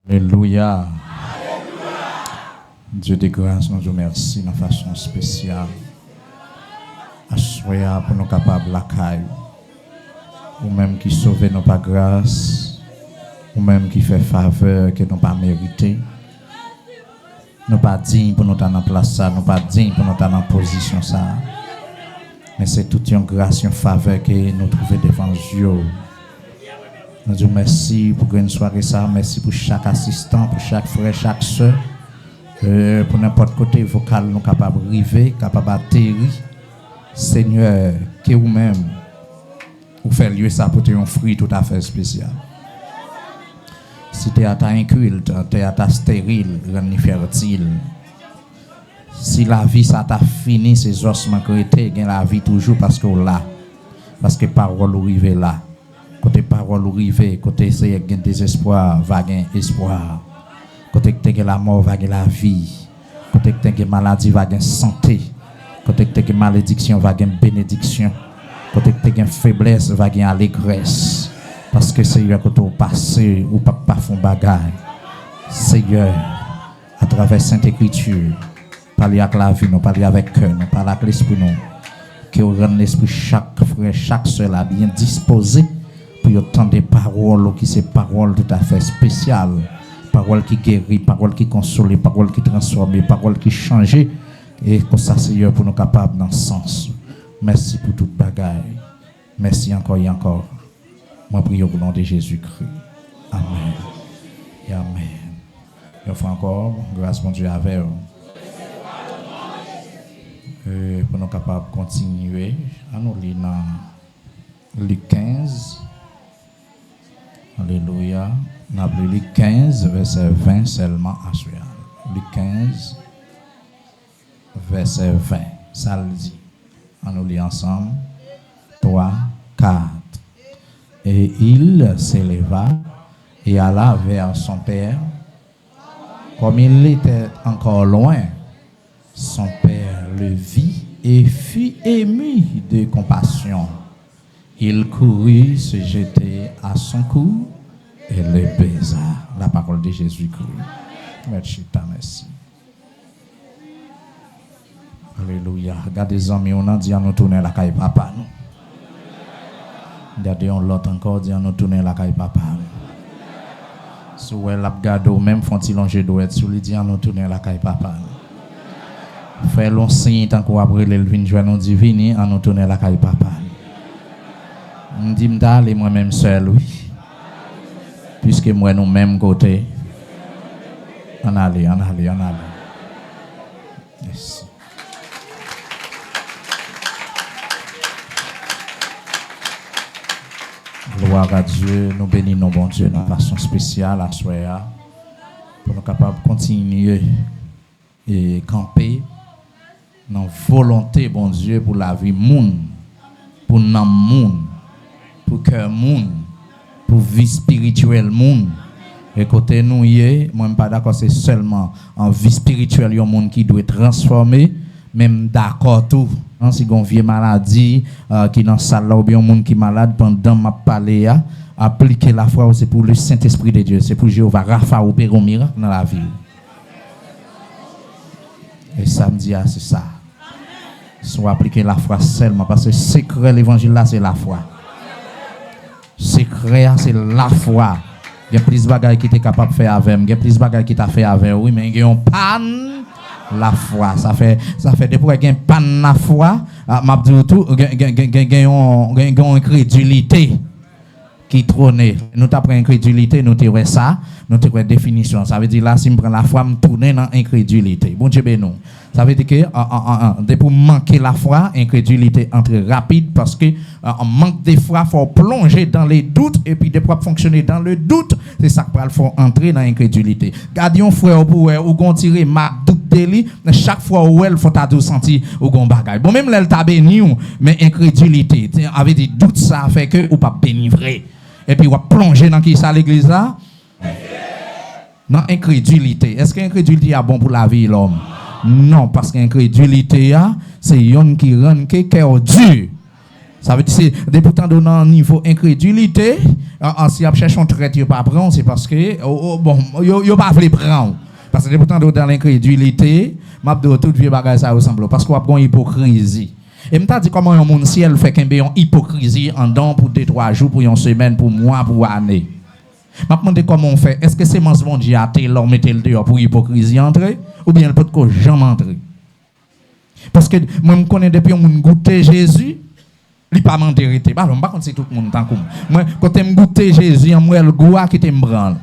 Alléluia. Dieu de grâce, nous vous remercions de façon spéciale. Assoya pour nous capables la caille. Ou même qui sauve nos pas grâce. Ou même qui fait faveur que nous pas mérité. Nous pas dignes pour nous être en place ça. Nous pas dignes pour nous être en position ça. Mais c'est toute une grâce, une faveur que nous trouvons devant Dieu. Nous disons merci pour une soirée ça. Merci pour chaque assistant, pour chaque frère, chaque soeur. Pour n'importe côté vocal, nous sommes capables de arriver, capables d'atterrir. Seigneur, que vous-même, vous faites lieu ça pour un fruit tout à fait spécial. Si tu es à ta inculte, tu es à ta stérile, rendre fertile. Si la vie ça t'a fini, ces ossements qui étaient, gagne la vie toujours parce que là. Parce que parole arrive là. Côté parole arrive, côté c'est gain désespoir, va gain espoir. Côté que tu la mort, va gain la vie. Côté que tu maladie, va gain santé. Côté que tu malédiction, va gain bénédiction. Côté que tu faiblesse, va gain allégresse. Parce que Seigneur, quand tu passes ou pas font bagaille. Seigneur, à travers Sainte Écriture, parler avec la vie, nous parler avec cœur, nous parler avec l'esprit, nous. Que vous rendez l'esprit chaque frère, chaque soeur là bien disposé pour entendre des paroles qui sont paroles tout à fait spéciales. Paroles qui guérissent, paroles qui consolent, paroles qui transforment, paroles qui changent. Et comme ça, Seigneur, pour nous capables dans ce sens. Merci pour toute bagaille. Merci encore et encore. Moi, prie au nom de Jésus-Christ. Amen. Et amen. Et enfin encore, grâce mon Dieu avec vous. Pour nous capables de continuer, à nous lire dans Luc 15. Alléluia. Nous avons Luc 15, verset 20 seulement à suivre. Luc 15, verset 20. Ça le dit. On nous lit ensemble. 3, 4. Et il s'éleva et alla vers son père. Comme il était encore loin, son père le vit et fut ému de compassion. Il courut se jeter à son cou et le baisa. La parole de Jésus-Christ. Merci. Alléluia. Regardez les amis, on a dit à nous tourner la caille papa. Regardez on l'autre encore, dit à nous tourner la caille papa. Si vous avez l'abgado, même font-ils longer d'ouette, si vous dit à nous tourner la caille papa. Faire long signe tant qu'on après le vin joindre divine, à nous tourner la caille papa. On dit m'daller moi-même seul, oui. Puisque moi nous même côté. On allait. Merci. Gloire à Dieu, nous bénissons bon Dieu de façon spéciale à soir pour nous capables de continuer et camper dans volonté bon Dieu pour la vie monde, pour nam monde, pour cœur monde, pour vie spirituelle monde. Et côté nous y moi pas d'accord c'est seulement en vie spirituelle un monde qui doit être transformé, même d'accord tout. Si on vieille maladie qui dans salle là ou bien un monde qui est malade pendant m'a parlé appliquer la foi c'est pour le Saint-Esprit de Dieu, c'est pour Jéhovah Rapha opérer un miracle dans la vie. Et samedi c'est ça. Soit appliquer la foi seulement parce que secret l'évangile là c'est la foi. Secret c'est la foi. Il y a plus de bagages qui était capable de faire avec, il y a plus de bagages qui t'a fait avec, oui mais il y a un panne la foi. Ça fait depuis qu'il y a un panne la foi, m'a dit tout il y a une incrédulité qui trône. Nous t'apprend incrédulité, nous te ça, nous te définition. Ça veut dire là si me prend la foi, me tourner dans incrédulité. Bon Dieu bénou. Ça veut dire que pour manquer la foi, incrédulité entre rapide parce que on manque des fois faut plonger dans les doutes et puis de pouvoir fonctionner dans le doute, c'est ça qu'il faut entrer dans incrédulité. Gardions frère pour ou gon tirer ma doute de lui, chaque fois où elle faut ta sentir ou gon bagaille. Bon même elle t'a béni mais incrédulité, avait dit doute ça fait que ou pas béni vrai. Et puis, on va plonger dans qui ça l'église là? Dans incrédulité. Est-ce que l'incrédulité est bon pour la vie l'homme? Non, parce que l'incrédulité, c'est yon qui rend que cœur dur. Ça veut dire c'est des pourtant donnant un niveau incrédulité, si on cherche un trait pas prendre, c'est parce que bon, yo pas voulu prendre. Parce que des pourtant dans l'incrédulité, m'a dit tout vieux bagage ça ressemble parce qu'on a une hypocrisie. Et m'ta dit comment un monde ciel fait qu'un béon hypocrisie en don pour 2-3 jours, pour une semaine, pour mois, pour année. M'a demandé comment on fait. Est-ce que c'est mens bon Dieu à l'homme mettez le dehors pour hypocrisie entrer ou bien le peut que jamais entrer? Parce que moi me connais depuis on goûter Jésus, il pas m'intérêter. Bah on pas c'est tout le monde tant comme. Moi quand me goûter Jésus, moi le goût qui te me branle.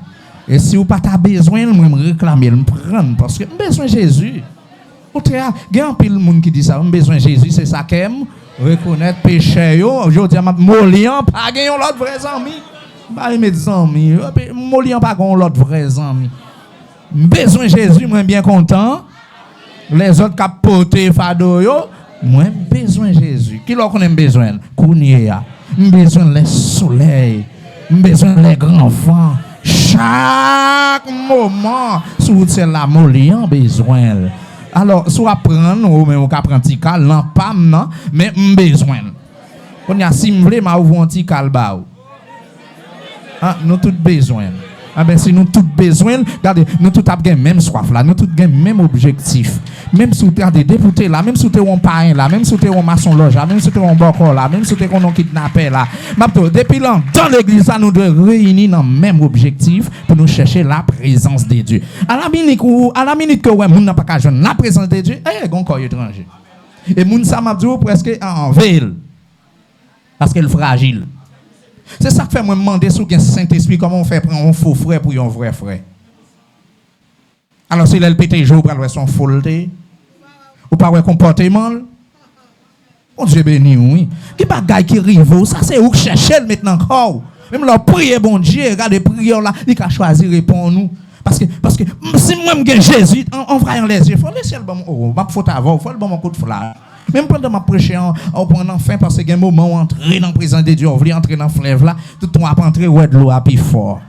Et si ou pas ta besoin, moi me réclamer, me prendre parce que besoin Jésus. Il y a un pile monde qui dit ça, j'ai besoin de Jésus, c'est ça qu'aime, reconnaître péché. Aujourd'hui, Molian, pas gagner l'autre vrai ami. Pas mes amis, Molian, pas gagner l'autre vrai ami. Besoin de Jésus, moi bien content. Les autres qui ont porté fado, moi besoin de Jésus. Qui l'on a besoin? Kounia, besoin les soleils, besoin les grands vents. Chaque moment, sous la Molian besoin. Alors, soit prendre ou même prendre un petit cal, non pas non, mais besoin. On y a si m'vle m'a ouvrir un petit cal ba ou. Ah, nous tout besoin. Ah ben si nous tout besoin, regardez, nous tout avons même soif là, nous tout avons même objectif. Même si vous êtes député là, même si vous êtes un parrain là, même si vous êtes un maçon loge là, même si vous êtes un bocor là, même si vous êtes un kidnappé là. Depuis là, dans l'église, nous devons réunir dans le même objectif pour nous chercher la présence de Dieu. À la minute que ouais, moun n'a pas qu'à joindre la présence de Dieu, il y a encore étranger. Et moun sa m'a dit presque en veille. Parce qu'elle est fragile. C'est ça que fait moi demander sous le Saint-Esprit comment on fait prendre un faux frère pour un vrai frère. Alors si elle pété jour pour avoir son faute ou pas un comportement, on Dieu béni oui. Qui bagaille qui rive ça c'est où chercher maintenant encore. Même leur prier bon Dieu, regardez prière là, il a choisi répondre nous parce que si moi me Jésus en voyant les yeux, faut laisser le bon m'a faut avoir, faut le bon coup de flamme. Même pendant ma prêcher en prenant fin parce que un moment où entrer dans la présence de Dieu, on veut entrer dans le fleuve là, tout le monde a entrer ouais de l'eau à plus fort.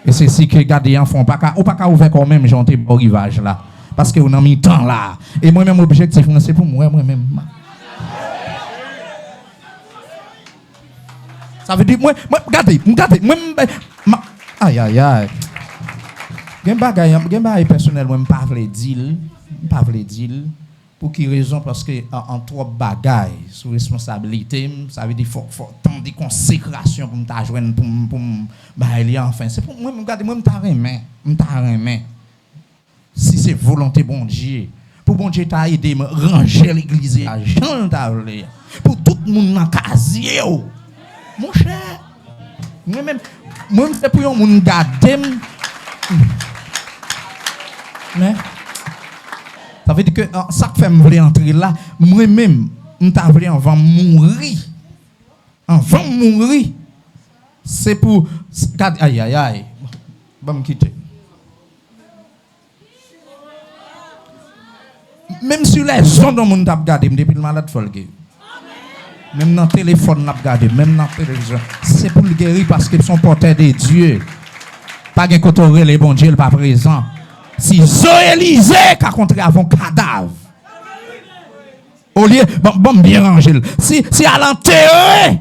Et c'est ce que gardez en font pas qu'à ouvrir quand même janter au rivage là parce que on a mis temps là. Et moi même objectif c'est pour moi même. Ça veut dire moi regardez moi aïe aïe aïe. Gen bagay personnel moi pas vle dire. Pour quelle raison? Parce que en trop bagaille sous responsabilité, ça veut dire faut tant de consécration pour me joindre pour me enfin c'est pour moi regarder moi me si c'est volonté bon Dieu pour bon Dieu t'a aidé me ranger l'église à Jean t'avle pour tout le monde dans casier mon cher moi c'est pour un monde garder mais ça veut dire que ça fait me vouloir entrer là, moi-même, je voulais avant mourir. Avant mourir. C'est pour. Aïe, aïe, aïe. Je vais me quitter. Même sur les ondes, on m'a regardé, depuis le malade, il faut le guérir. Même dans le téléphone, on a regardé, même dans la télévision. C'est pour le guérir parce qu'ils sont porteurs de Dieu. Pas de côté, les bons dieux, pas présent. Si Zoé Élisée qui a contré avant cadavre. Au lieu, bon bien rangé. Si à l'enterrer.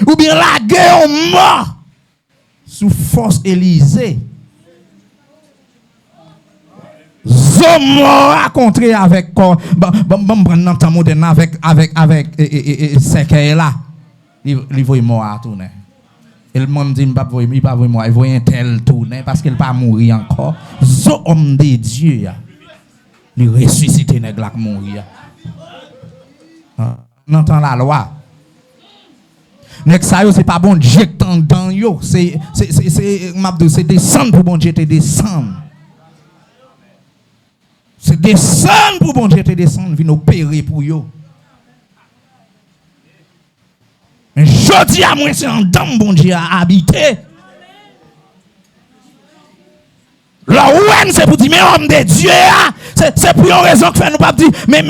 Ou bien la guerre mort. Sous force Élisée. Zoé a contré avec quoi. Bon prendre temps moderne avec là. Il voit mort à tourner. Et le monde dit, il ne pas voir moi, il voit un tel tourner parce qu'il ne pas mourir encore. Ce homme de Dieu, il ressuscite les gens qui mourir. On entend la loi. Ce n'est pas bon Dieu qui t'entend, c'est descendre pour bon Dieu te descendre. C'est descendre pour bon Dieu te descendre, venir opérer pour eux. Mais je dis à moi, c'est un dame, bon Dieu, à habiter. La ouane, c'est pour dire, mais homme de Dieu, c'est pour une raison que fait nous pas dire, mais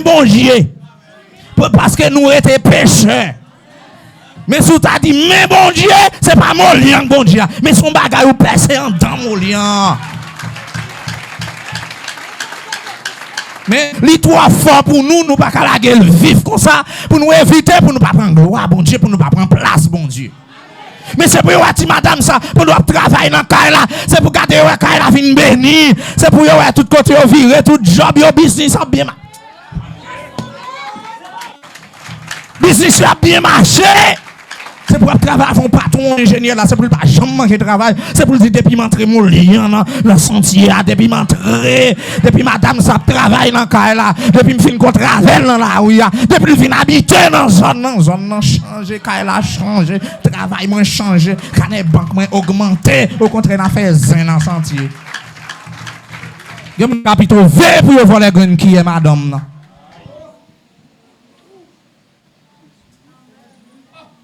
bon Dieu. Parce que nous étions pécheurs. Mais si tu as dit, mais bon Dieu, c'est pas mon lien, bon Dieu. Mais son bagage, vous placez en dans mon lien. Mais les trois forts pour nous pas qu'à la gueule vivre comme ça, pour nous éviter, pour nous pas prendre gloire, bon Dieu, pour nous pas prendre place, bon Dieu. Mais c'est pour vous dire, madame, ça, pour nous travailler dans le cas là, c'est pour garder le cas là, fin béni, c'est pour vous tout côté virer, tout job, business, bien. Business a bien marché. C'est pour travailler avec un patron ingénieur là, c'est pour pas jamais manquer de travail. C'est pour dire depuis m'entrer mon lien dans le sentier, depuis m'entrer, depuis madame ça travaille dans le cas là, depuis me fin contre avec dans la rue, depuis me fin habiter dans zone changer, cas là changer, travail moins changer, canet banque moins augmenter, au contraire n'a fait zin dans le sentier. Il y a un capitaux V pour voler grain qui est madame là.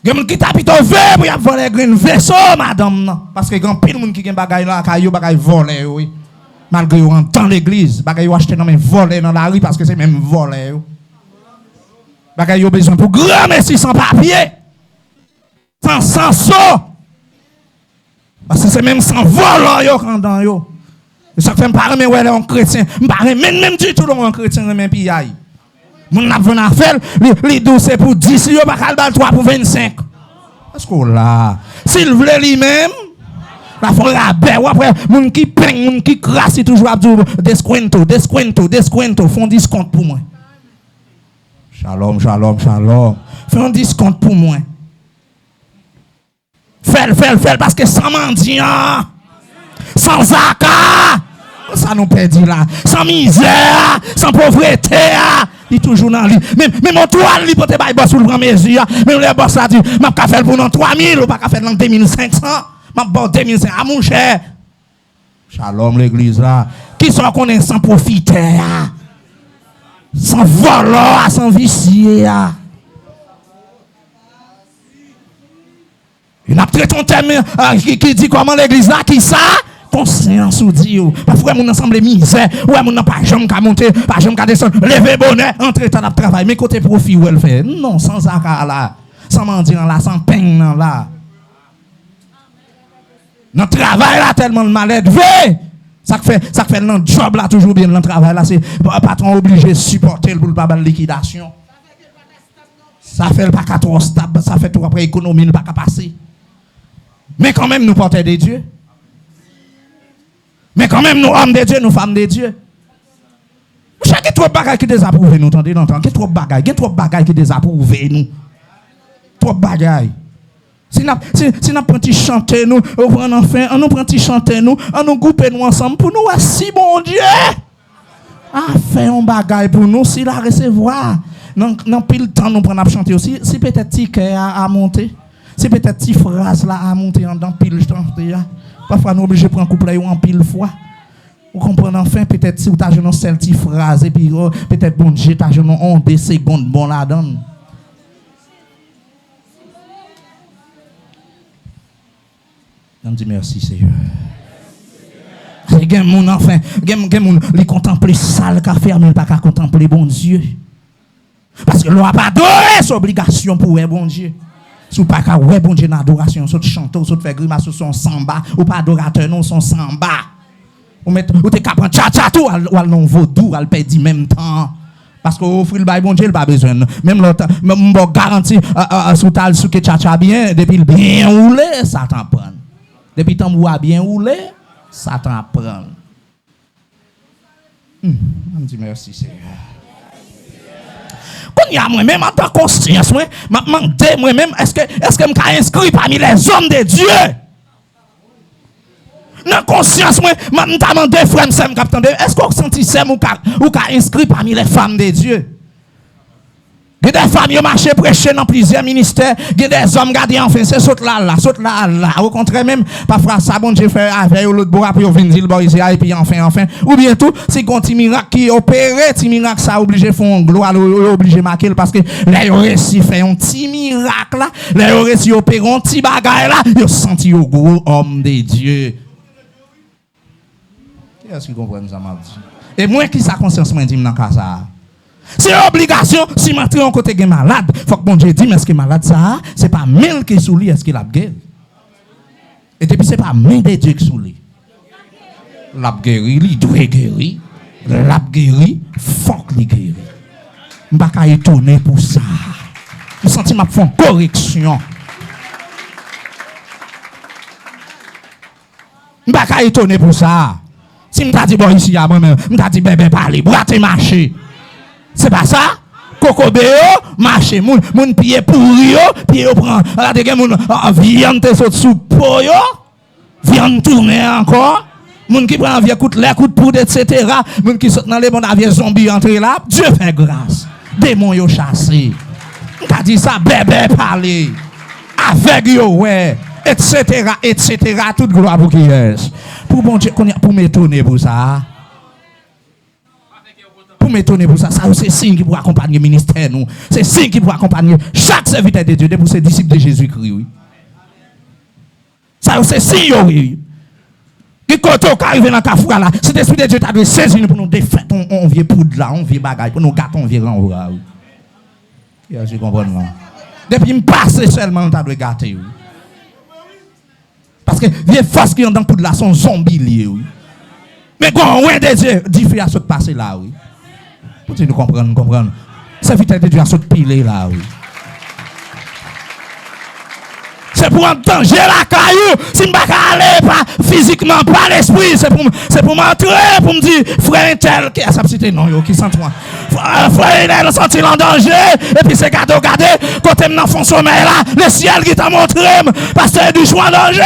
Il y a des gens qui tapent pour voler un vaisseau, madame. Parce que il y a plein de gens qui ont des bagages là, qui ont des bagages volés. Malgré qu'ils rentrent dans l'église, des bagages achetés dans les volés dans la rue parce que c'est même volé. Des bagages ont besoin pour grand messie sans papier. Sans saut. Parce que c'est même sans volant quand dans yo. Et ça fait pas mais ouais un chrétien, pas même du tout un chrétien même piaille. Mon n'a venu à faire les 12 c'est pour 10 yo pas cal 3 pour 25. Parce que là, s'il voulait lui-même la font la baie ou après moun qui peigne, moun qui crasse toujours à dire descuento font discount pour moi. Shalom. Fais un discount pour moi. Fais parce que sans mendiant, sans zakat, ça nous perdit là, sans misère, sans pauvreté. Il toujours dans lui. Même mon toile, il peut te bailler boss ou le grand mesure. Même les boss là dit, m'a ka faire pour non 3000 ou pas ka faire dans 2500. M'a bon 2500 à mon cher. Shalom l'église là. Qui sont connaît sans profiter, sans voler, sans vicier. Il a traité un thème qui dit comment l'église là qui ça? Conscience ou dit parfois mon ensemble misère ouais mon n'a pas jamais qu'à monter pas jamais qu'à descendre lever bonnet entrer dans le travail mais côté profit où elle fait non sans accord là sans mendiant là sans peine là notre travail là tellement de malade ça fait notre job là toujours bien notre travail là c'est patron obligé de supporter pour pas de liquidation ça fait pas qu'à trop stable ça fait tout après économie pas qu'à passer mais quand même nous porter des dieux. Mais quand même, nous hommes de Dieu, nous femmes de Dieu. Vous savez qu'il y a trop de bagages qui désapprouvent nous, entendez longtemps. Il y a trop de bagages qui désapprouvent nous. Trop de bagages. Si nous prenons chanter nous, on prend enfin, on nous prend chanter nous, on nous groupe nous ensemble pour nous, si bon Dieu. Fait un bagage pour nous, s'il a recevoir. Non, pile temps nous prenons à chanter aussi. Si peut-être ticket à monter. Si peut-être petite phrase là à monter dans pile chanter. Parfois, nous sommes obligés de prendre un couplet en pile fois. Vous comprenez enfin, peut-être si vous avez une seule petite phrase, et puis peut-être bon Dieu, tu as une 2 secondes bon là-dedans. On dit merci, Seigneur. Il y a mon enfant, il y a mon qui contemple sale qu'a fermé, il pas qu'à contempler bon Dieu. Parce que l'on n'a pas adoré cette obligation pour bon Dieu. Si vous n'avez pas ouais bon Dieu dans l'adoration, si vous chantez, si vous faites grimace, son samba, ou pas adorateur, non, son samba. Ou t'es capable de tcha tout, ou al non vaudou, al perdre même temps. Parce que offrir le bail bon Dieu, il pas besoin. Même l'autre, même garanti, sous tal, sous que tcha bien, depuis le bien roulé, ça t'en prend. Depuis tant que bien roulé, ça t'en prend. On dit merci, Seigneur. Quand il y a moi-même en tant que conscience, moi-même, est-ce que je suis inscrit parmi les hommes de Dieu? Dans conscience, moi, je demande frère, est-ce que vous sentez ou inscrit parmi les femmes de Dieu? Il y a des femmes qui marchent prêcher dans plusieurs ministères. Il y a des hommes qui ont enfin, c'est saute là. Au contraire, même, parfois, ça, bon Dieu fait avec l'autre bois, puis on vient dire, et puis enfin. Ou bien tout, c'est un petit miracle qui opère, petit miracle, ça obligé de faire un gloire, obligé de marquer, parce que là, il réussi à faire un petit miracle, là, il réussi à opérer un petit bagage, là, il a senti un gros homme de Dieu. Qui est-ce qui comprend ça, m'a dit? Et moi, qui sa conscience m'a dit dans le cas ça? C'est une obligation, si je suis en côté de malade, il faut que bon Dieu dise, mais est-ce que malade ça, c'est pas même qui est sous lui, est-ce qu'il a guéri? Et depuis, ce n'est pas même de Dieu qui est sous lui. Il a guéri, il doit guérir. l'a guéri, faut qu'il guéri. Je ne vais pas étonner pour ça. Je sens que je fais une correction. Je ne vais pas étonner pour ça. Si je t'ai dit, bon, ici, à moi-même, je t'ai dit, bébé, parlez, brater, marcher. C'est pas ça? Coco béo, marcher, moun pied pourri, pied prend, la de moun, viande te saute sous po yo, viande tourner encore, moun qui prend vieux coup de poudre, etc. Moun qui saute dans les bons avions zombies entre là, Dieu fait grâce. Démons yo chassé. T'as dit ça, bébé parler. Avec yo, ouais, etc. Toute gloire pour qui est. Pour bon Dieu, pour m'étonner pour ça. Pour m'étonner pour ça, c'est signe qui pourra accompagner le ministère, nous. C'est signe qui pourra accompagner chaque serviteur de Dieu, pour ses disciples de Jésus-Christ, oui. Ça, c'est signe, oui. Qui quand on arrive dans le cafouga là, cet esprit de Dieu t'a dû saisir pour nous défaire, on vient poudre là, on vient bagaille, pour nous gâter, on vient renvoyer, oui. Je comprends, là. Depuis me passer seulement, t'a dû gâter, oui. Parce que les forces qui sont dans le poudre là sont zombies liés, oui. Mais quand on voit des Dieu, dit à ce qui passe là, oui. Pour nous comprendre. C'est vite de Dieu à sauter pile là, oui. C'est pour un danger la caillou. Si je ne peux pas aller, pas physiquement, pas l'esprit, c'est pour m'entrer, pour me dire, frère tel, qui a sa petite non, yo, qui sent toi. Frère, il a senti en danger, et puis c'est gardé, côté me dans fond sommeil là, le ciel qui t'a montré, parce que du choix en danger.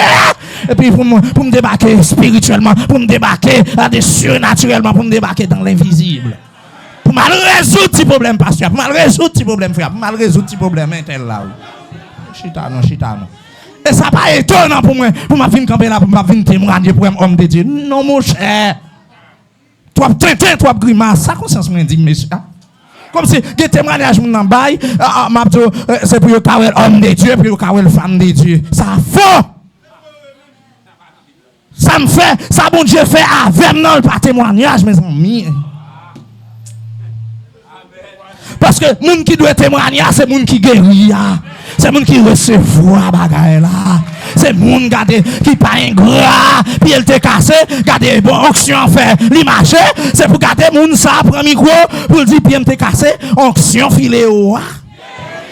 Et puis pour me débarquer spirituellement, pour me débarquer surnaturellement, pour me débarquer dans l'invisible. Pour mal résoudre ce problème, pasteur, pour mal résoudre ce problème, frère, pour mal résoudre ce problème, tel là. Chita non. Et ça pas étonnant pour moi, pour ma fin camper là, pour ma fin témoigner pour un homme de Dieu. Non, mon cher. Toi, tintin, toi, grimace, ça conscience me dit, monsieur. Comme si, des témoignages, mon bail, c'est pour le homme de Dieu, pour le femme de Dieu. Ça faux. Ça me fait, ça bon Dieu fait avec non, pas témoignage, mes amis. Parce que moun qui doit témoigner, c'est moun qui guérit. C'est moun qui recevoir bagaille là. C'est moun qui pas ingrat, puis il te cassé, garder bon onction fait l'image, c'est pour garder moun ça prend micro pour dire puis il te cassé, onction filé au.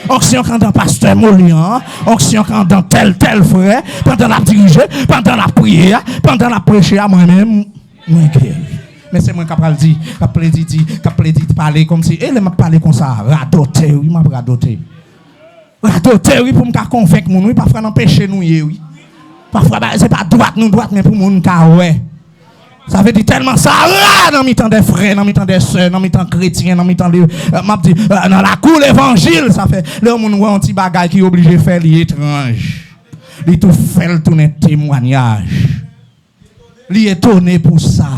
Onction quand dans pasteur Molian, onction quand dans tel frère, pendant la diriger, pendant la prière, pendant la prêcher à moi-même, moi guéri. Mais c'est moi qui ai dit, parler comme si, elle m'a parlé comme ça, radoté, oui, m'a radoté. Radoté, oui, pour me convaincre, oui, parfois n'empêcher nous, oui. Parfois, c'est pas droite, mais pour nous, ouais. Ça veut dire tellement ça, dans le temps des frères, dans le temps des soeurs, dans le temps chrétiens, dans le temps dans la cour l'évangile, ça fait, là, on voit un petit bagage qui est obligé de faire l'étrange. Il tout fait le tourner témoignage. Il est étonné pour ça.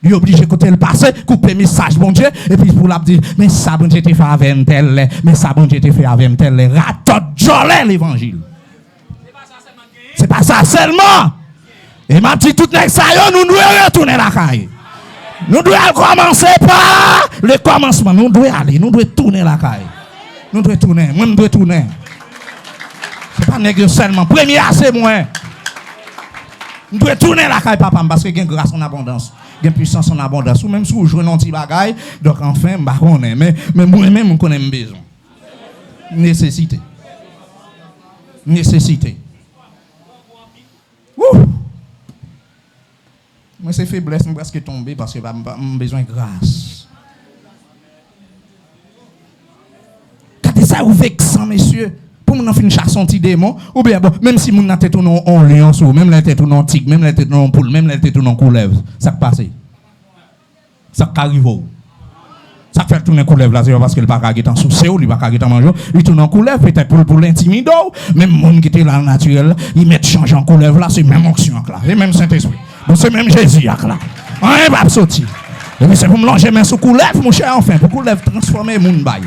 Il est obligé de côté le passé, couper le message, bon Dieu, et puis pour la dire, mais ça, bon Dieu, te fait avec un tel, mais ça, bon Dieu, te fait avec un tel, ratot, jolé l'évangile. C'est pas ça seulement. Et m'a dit, tout n'est ça, nous devons retourner la caille. Nous devons commencer par le commencement. Nous devons aller, nous devons tourner la caille. Nous devons tourner, moi, nous devons tourner. C'est pas négocier seulement. Premier, c'est moi. Nous devons tourner la caille, papa, parce qu'il y a une grâce en abondance. Il y a une puissance en abondance. Ou même si vous jouez un petit bagaille, donc enfin, mais moi-même, je connais mes besoins. Nécessité. Ouh! Moi, c'est faiblesse, je suis presque tombé parce que j'ai besoin de grâce. Quand ça vous vexant, messieurs, pour nous faire une chasse anti démon, ou bien bon, même si nous avons tête en lion, même la tête en tigre, même la tête en poule, même la tête en couleuvre, ça passe. Ça arrive. Ça fait tourner couleuvre là, c'est parce que le pas est en souci, il pas en manger, il tourne en couleuvre peut-être pour l'intimider, même monde qui était là naturel, il met change en couleuvre là, c'est même onction là, c'est même Saint-Esprit. Bon, c'est même Jésus là. On va sortir. Et puis c'est pour me longer main sous couleuvre, mon cher, enfin, pour couleuvre transformer mon bail.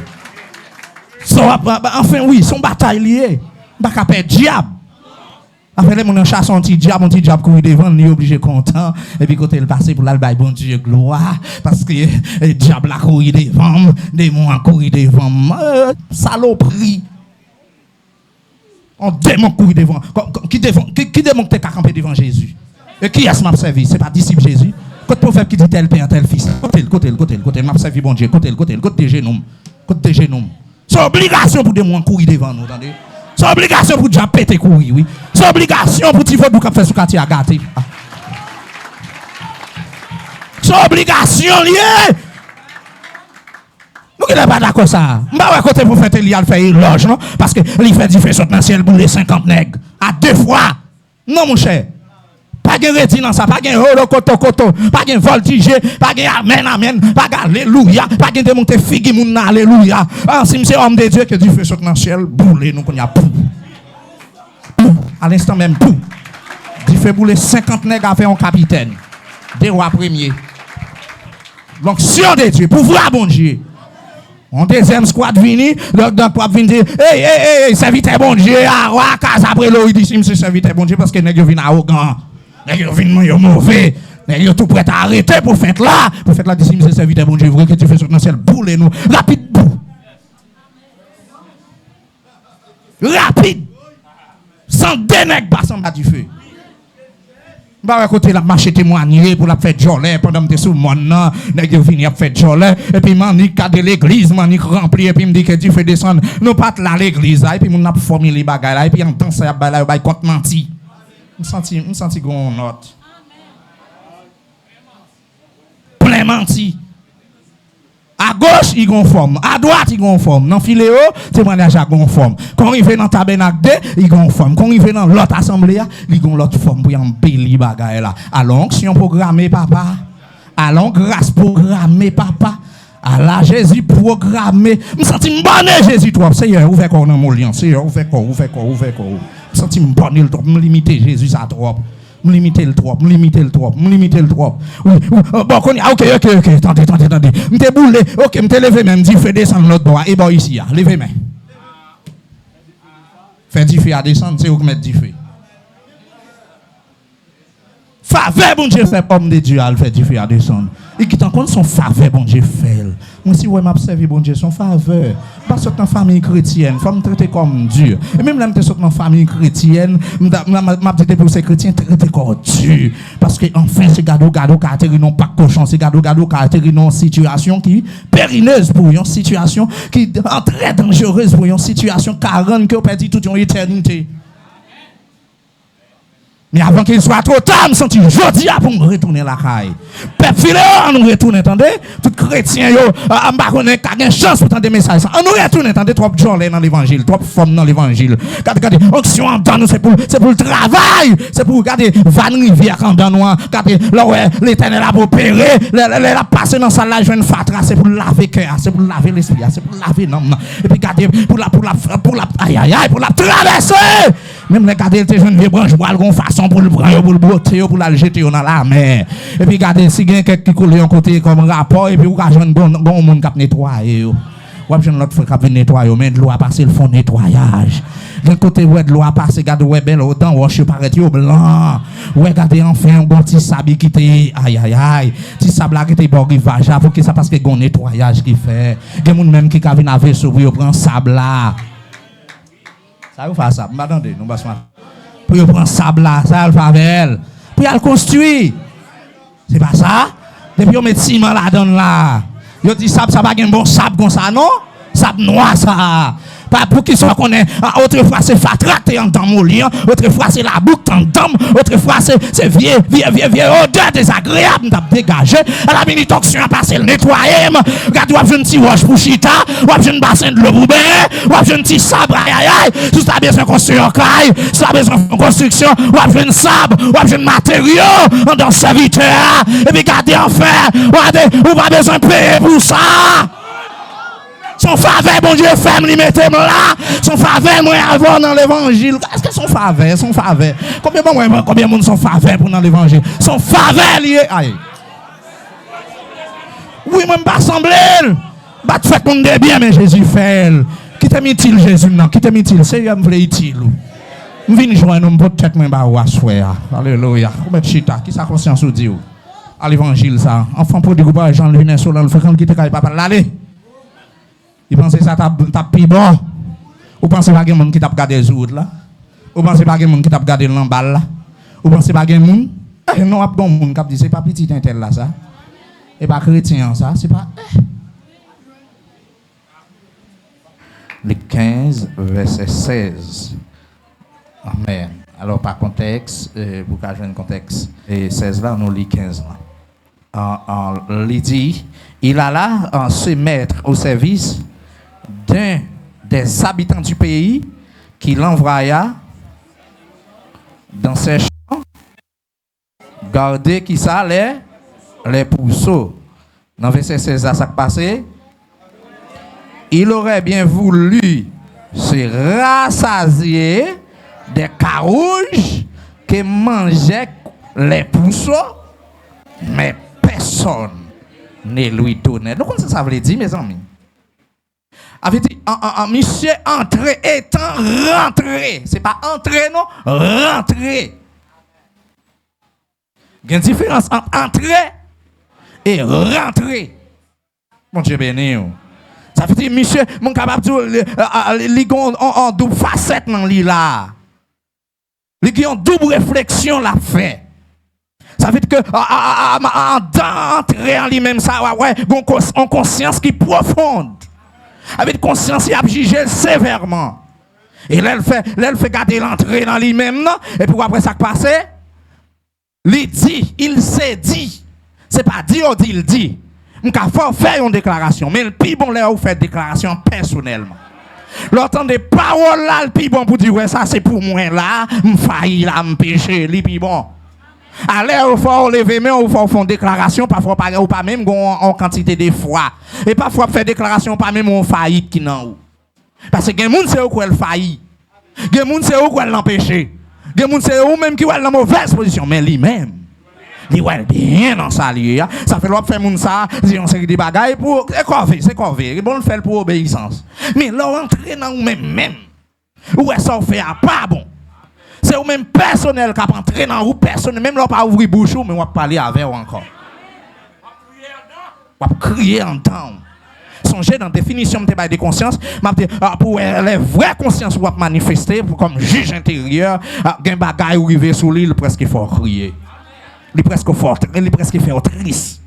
Enfin, oui, son bataille liée. Pas qu'à perdre diable. Après, les gens chassent un petit diable courir devant, il est obligé content. Et puis, côté le passé pour l'albaï, bon Dieu, gloire. Parce que le diable a couru devant, démon a couru devant. Saloperie. On démon courir devant. Qui démon que tu as campé devant Jésus? Et qui est-ce m'a servi? Ce n'est pas disciple Jésus. Côté prophète qui dit tel père, tel fils. Côté, m'a servi bon Dieu, côté des genoux. C'est obligation pour des mois courir devant nous, attendez. C'est obligation pour déjà péter courir, oui. C'est obligation pour petit faut faire sous quartier à gâter. C'est obligation liée. Nous ne pas d'accord ça. M'ba côté prophète il a fait éloge non parce que il fait différence dans ciel pour les 50 nègres à 2 fois. Non mon cher. Pas de rétine dans ça, pas de holocoto, pas de voltige, pas de amen, pas d'alléluia, pas de démonter figue moun alléluia. Ah si c'est homme de Dieu que Dieu fait sortir dans le ciel, boule nous qu'on y a pou. À l'instant même pou. Dieu fait bouler 50 nègres à faire un capitaine. Des rois premiers. Donc sur de Dieu, pouvoir bon Dieu. On deuxième squad vini, donc pour venir dire hey, serviteur bon Dieu, ah casa après l'eau il dit c'est serviteur bon Dieu parce que nèg yo vinn arrogant. Nèg yo vinn mauvais. Nèg yo tout prêt à arrêter pour faire là. Pour faire là dit c'est serviteur bon Dieu, vrai que tu fais sur dans ciel boule nous rapide boule. Rapide. Sans deux nèg passant bas du feu. Bah côté la marché témoigner pour la fête jolet pendant que sous mon nom nèg vinn a fête jolet et puis manique de l'église manique rempli et puis me dit que Dieu fait descendre nous pas là l'église et puis mon a formé les bagages là et puis en temps ça ba ba compte menti me senti gon note plein menti à gauche il conforme à droite il conforme dans filéo témoignage à conforme quand il fait dans tabernacle il conforme quand il fait dans l'autre assemblée il gon l'autre forme pour embellir bagaille là allons onction programmée papa allons grâce programmée papa à la Jésus programmé me senti bonne Jésus trop Seigneur ouvert corps dans mon lien Seigneur ouvert corps me senti bonne trop me limiter Jésus ça trop me limiter le trop. Oui. Bon, OK. Attendez. M'te boulé. OK, m'te levé même dit fait descendre l'autre bois et bon ici levez main. Fait dit fait à descendre, c'est où mettre dit fait. Faveur bon Dieu fait homme de Dieu à le fait dit fait à descendre. Et qui t'en compte son faveur bon Dieu fait. Moi si ouais m'a observé bon Dieu son faveur. Pas sortir dans famille chrétienne, faut me traiter comme Dieu. Et même là me sortir dans famille chrétienne, m'a dit pour ces chrétiens traiter comme Dieu parce que enfin c'est gado caractère non pas cochon, c'est gado caractère non situation qui périneuse pour une situation qui très dangereuse pour une situation 40 que perdit toute une éternité. Mais avant qu'il soit trop tard, je sens jeudi pour me retourner à la caille. Peuple filéo, nous retourne, attendez. Tout chrétien, on va connaître une chance pour entendre des messages. On nous retourne, attendez, trop de gens dans l'évangile, trop de femmes dans l'évangile. Regardez, onction en dedans nous, c'est pour le travail. C'est pour regarder Van Rivière en dedans nous. Regardez, là où l'éternel a opéré, elle a passé dans sa life une fatra, c'est pour laver cœur, c'est pour laver l'esprit, c'est pour laver l'homme. Et puis regardez, pour la traverser. Même regardez, les jeunes vieux branches, boire une façon pour le prendre, pour le botter, pour la jeter dans la mer. Et puis regardez, si il y a quelqu'un qui coule en côté comme rapport, et puis vous avez un bon monde qui a nettoyé. Ou avez l'autre fois qui a nettoyé, mais de l'eau a passé le fond nettoyage. D'un côté, ouais, de l'eau a passé, regardez, ouais, belle autant, ouais, je paraît au blanc. Ouais, regardez, enfin, un bon petit sable qui était, aïe, petit sable là qui était bon rivage, pour que ça parce que un nettoyage qui fait. Il y a des gens même qui viennent avec ce bruit, prend sable là. Ça vous fait ça, m'attendez, nous passons. Puis on prend sable là, ça le fait puis elle construit. C'est pas ça? Depuis on met ciment là-dedans là. Yo dit sable, ça pas un bon sable comme ça, non? Sable noir ça. Pas pour qu'ils soient connaît. Autrefois c'est fatraté en temps moulin, autrefois c'est la boucle en dame, autrefois c'est vieux odeur désagréable d'ap dégager. À la minute onction a passé le nettoyer. Regarde ou a un petit roche pour chita, ou a un bassin de l'eau pour baigner, ou a un petit sabre aïe. Si tu as besoin de construire un caille, si tu as besoin de construction, ou a un sabre, ou a un matériau dans serviteur. Et puis regardez enfin, ou pas besoin de payer pour ça. Son faveur, bon Dieu, ferme, lui mettez-moi là. Son faveur, moi, avant dans l'évangile. Est-ce que son faveur? Combien de monde sont faveur pour dans l'évangile? Son faveur lié. Aïe. Oui, même pas semblé. Bah, tu fais qu'on est bien, mais Jésus fait. Qui t'aime-t-il, Jésus? Non, qui t'aime-t-il? Seigneur, me voulait-il. Je viens joindre nous, peut-être même pas à soir. Alléluia. Comment chita? Qui sa conscience ou dit? À l'évangile, ça. Enfant pour du groupe, Jean Lunet, sur le fait qu'on quitte papa. Allez. Vous pensez que ça t'a plus bon? Vous pensez pas qu'il y a des gens qui t'a regardé les autres là? Vous pensez pas qu'il y a des gens qui t'a regardé l'emballage là? Vous pensez pas qu'il y a des gens? Non, a bon monde qui dit c'est pas petit intel là ça. Et pas chrétien ça, c'est pas les 15 verset 16. Amen. Alors par contexte, pour qu'à jouer un contexte, et 16 là, nous lit 15 là. Il dit, il alla se mettre au service d'un des habitants du pays qui l'envoya dans ses champs, garder qui ça les pourceaux. Dans verset 16 là, ça passé. Il aurait bien voulu se rassasier des carouges qui mangeaient les pourceaux, mais personne ne lui donnait. Donc, ça veut dire, mes amis? Avait dit, monsieur entré étant rentré. C'est pas entré, non? Rentré. Il y a une différence entre entrer et rentrer. Mon Dieu béni. Ça veut dire, monsieur, mon capable de en double facette dans l'île là. Il a une double réflexion la fait. Ça veut dire que d'entrer en lui-même, ça, ouais, une conscience qui est profonde. Avec conscience, il a jugé sévèrement. Et là, elle fait garder l'entrée dans lui-même, non? Et puis après ça passe, il s'est dit. C'est pas dit, on dit, il dit. On peut faire une déclaration, mais le plus bon, là, vous faites déclaration personnellement. L'entendre des paroles là, le plus bon pour dire, ouais, ça c'est pour moi là, me failli là, me péché, le plus bon. Allez, il faut lever main, il faut faire une déclaration, parfois ou pas même en quantité de fois. Et parfois faire déclaration, pas même en faillite qui n'en. Parce que les gens c'est où elle faillit. Les gens c'est où elle l'empêche. Les gens c'est où même qui est dans mauvaise position, mais lui-même. Il est bien dans sa lieu. Ça fait l'autre faire moun ça, c'est une série de bagailles pour c'est corvée, bon le faire pour obéissance. Mais là entrer dans même où est ça fait pas bon. C'est ou même personnel qui a entré dans ou personnel même là pas ouvrir bouche mais on va parler avec ou encore. On va crier en temps. Songez dans définition de conscience, pour les vraies consciences ou manifester comme juge intérieur, gen bagaille ou river sous l'île presque il faut crier. Il est presque fort, il est presque fait triste.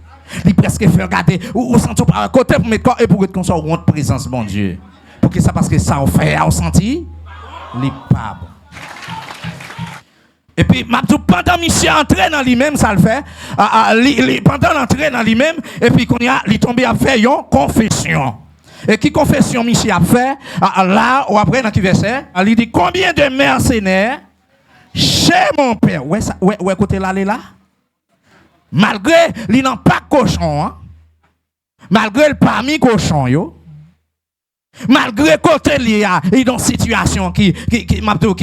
Il est presque fait regarder ou sentir par un côté pour mettre corps et pour être qu'on soit en présence, bon Dieu. Pour que ça, parce que ça, on fait, on sentit, il n'est pas bon. Et puis, pendant monsieur entrer dans lui-même, ça le fait. Pendant l'entrée dans lui-même, et puis, qu'on y a, il tombe à faire une confession. Et qui confession monsieur a fait, là, ou après, dans qui verset, il dit combien de mercenaires chez mon père. Ouais, côté là, là. Malgré il n'a pas cochon, hein? Malgré le parmi cochon, yo. Malgré côté il y a une situation qui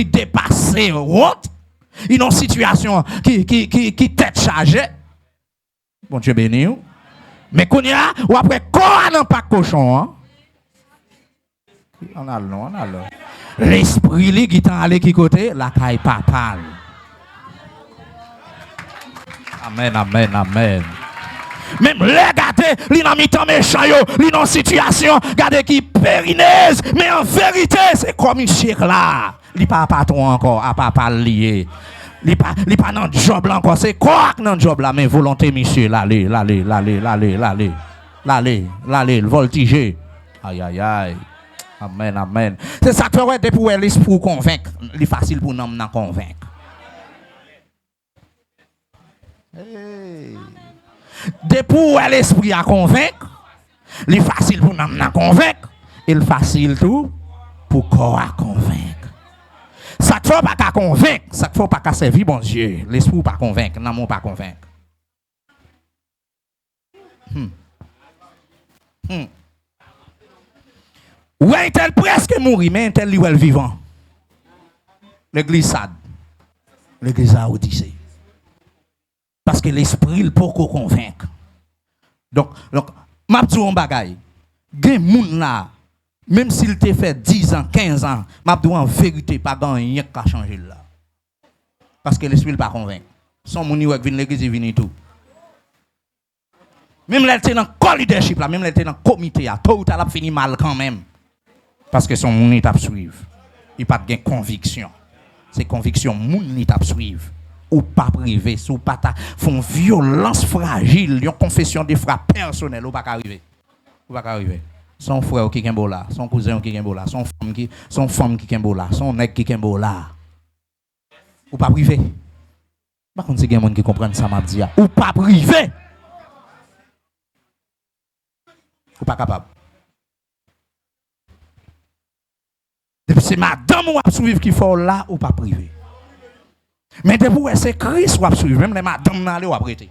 dépasse autre. Une situation qui tête chargée. Bon Dieu béni. Mais qu'on y a ou après quoi n'a pas cochon, hein? On a non. L'esprit li qui t'en allé qui côté la caille papa. Amen. Même les gâtés, li nan mitan méchant yo, li nan situation, gade qui périneuse, mais en vérité, c'est comme une chic là. Li pas patron encore, à papa lié. Li pas dans job là encore, c'est quoi dans job là, mais volonté monsieur, l'aller, le voltiger. Aïe. Amen. C'est ça que fait pour l'esprit convaincre, li facile pour nous convaincre. Hey. Depuis l'esprit à convaincre, il est facile pour nous convaincre, il est facile tout pour corps convaincre. Ça ne faut pas qu'à convaincre, ça ne faut pas qu'à servir bon Dieu. L'esprit pas convaincre, l'amour pas convaincre. Ouais, tel presque mourir, mais tel lui est vivant. L'église sad, l'église a Odyssée. Parce que l'esprit, il peut convaincre. Donc, m'a dit un bagay. Gen moun là, même s'il te fait 10 ans, 15 ans, m'a dit en vérité, pas rien qui a changé là. Parce que l'esprit, il pas convaincre. Son moun qui vient l'église, il vient tout. Même là, il était dans le leadership, là, même là, il était dans le comité, tôt ou tard, il a fini mal quand même. Parce que son moun, il t'a suivre. Il n'a pas de conviction. C'est conviction, moun, il t'a suivre. ou pas privé, si ou pas font violence fragile, une confession de frappe personnelle, ou pas arriver. Ou pas arriver. Son frère qui est là, son cousin qui est là, son femme qui est là, son nègre qui est là. Ou pas privé. Par contre, c'est quelqu'un qui comprend ça m'a dit ou pas privé. Ou pas capable. Depuis c'est madame ou à suivre qui faut là ou pas privé. Mais depuis c'est Christ ou à suivre, même les madame aller ou à prêter.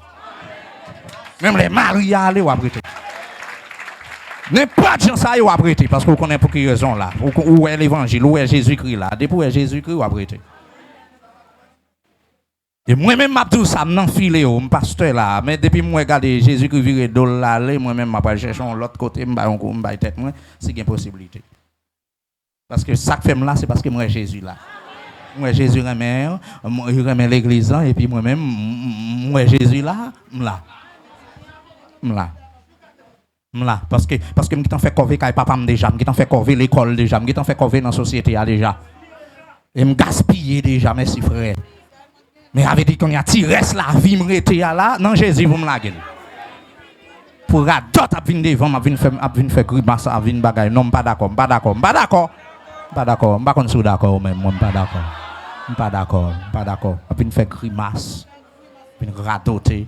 Même les maris aller ou à prêter. N'importe gens ça ou à prêter parce qu'on connaît pour quelle raison là. Où est l'évangile, où est Jésus-Christ là. Depuis Jésus-Christ ou à prêter. Et moi-même, je dis ça, je n'enfile pas, pasteur là. Mais depuis que je regarde Jésus-Christ viré de l'aller, moi-même, je chercher l'autre côté, je vais tête, c'est une possibilité. Parce que ça que fait là, c'est parce que moi, Jésus là. Moi, Jésus remet l'église là, et puis moi-même, moi, Jésus là, là. Parce que je t'en fais corver quand papa déjà, je t'en fais corver l'école déjà, je t'en fais corver dans la société déjà. Et me gaspiller déjà, merci frère. Mais avec dit qu'on y a tiré la vie me rete là, non Jésus vous me la gueule. Pour à d'autres à venir devant, à venir faire grimace, à venir bagaille. Non, pas d'accord. Pas contre sous d'accord même, moi pas d'accord. À venir faire grimace, à venir radoter.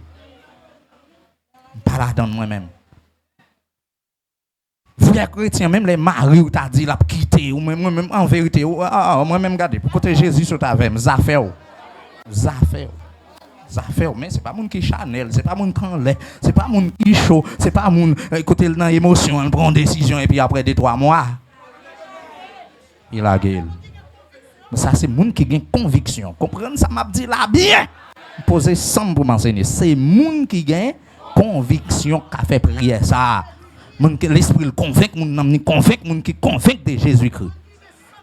Pas là dans moi-même. Vous les chrétiens, même les maris ou t'a dit la quitter ou même en vérité, moi-même regardez, pour côté Jésus sur ta veine, Zaffaire, mais c'est pas mon qui Chanel, c'est pas mon canlet, c'est pas mon qui chaud, c'est pas mon côté dans émotion, elle prend décision et puis après 2-3 mois, il a gueule. Mais ça c'est mon qui a conviction. Comprenez ça m'a dit là bien. Poser sans pour m'enseigner, c'est mon qui a conviction qu'a fait prière ça. Mon que l'esprit le convainc, mon qui convainc de Jésus-Christ.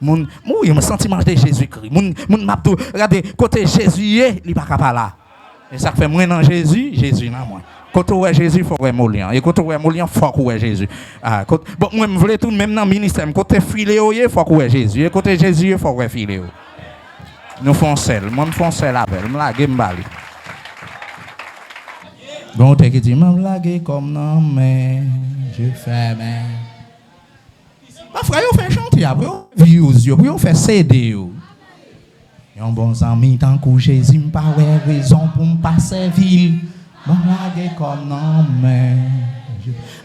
Oui, mon sentiment de Jésus-Christ. Mon mabdou, regardez, côté Jésus, il pas capable là. Et ça fait moi dans Jésus dans moi. Côté où est Jésus, il faut voir Molian. Et côté où est Molian, il faut où est Jésus. Bon, moi, je voulais tout même dans le ministère. Côté Filéo, il faut où est Jésus. Et côté Jésus, il faut où est Filéo. Nous faisons seul. Moi, je fais seul avec. Je la game bali. Bon, tu dis, je me lague comme non, mais je fais, mais. Ma frère, on fait chanter après, views, on fait CD. Un bon ami, tant que Jésus me pas raison pour me passer ville. Bon, laguer comme non, mais.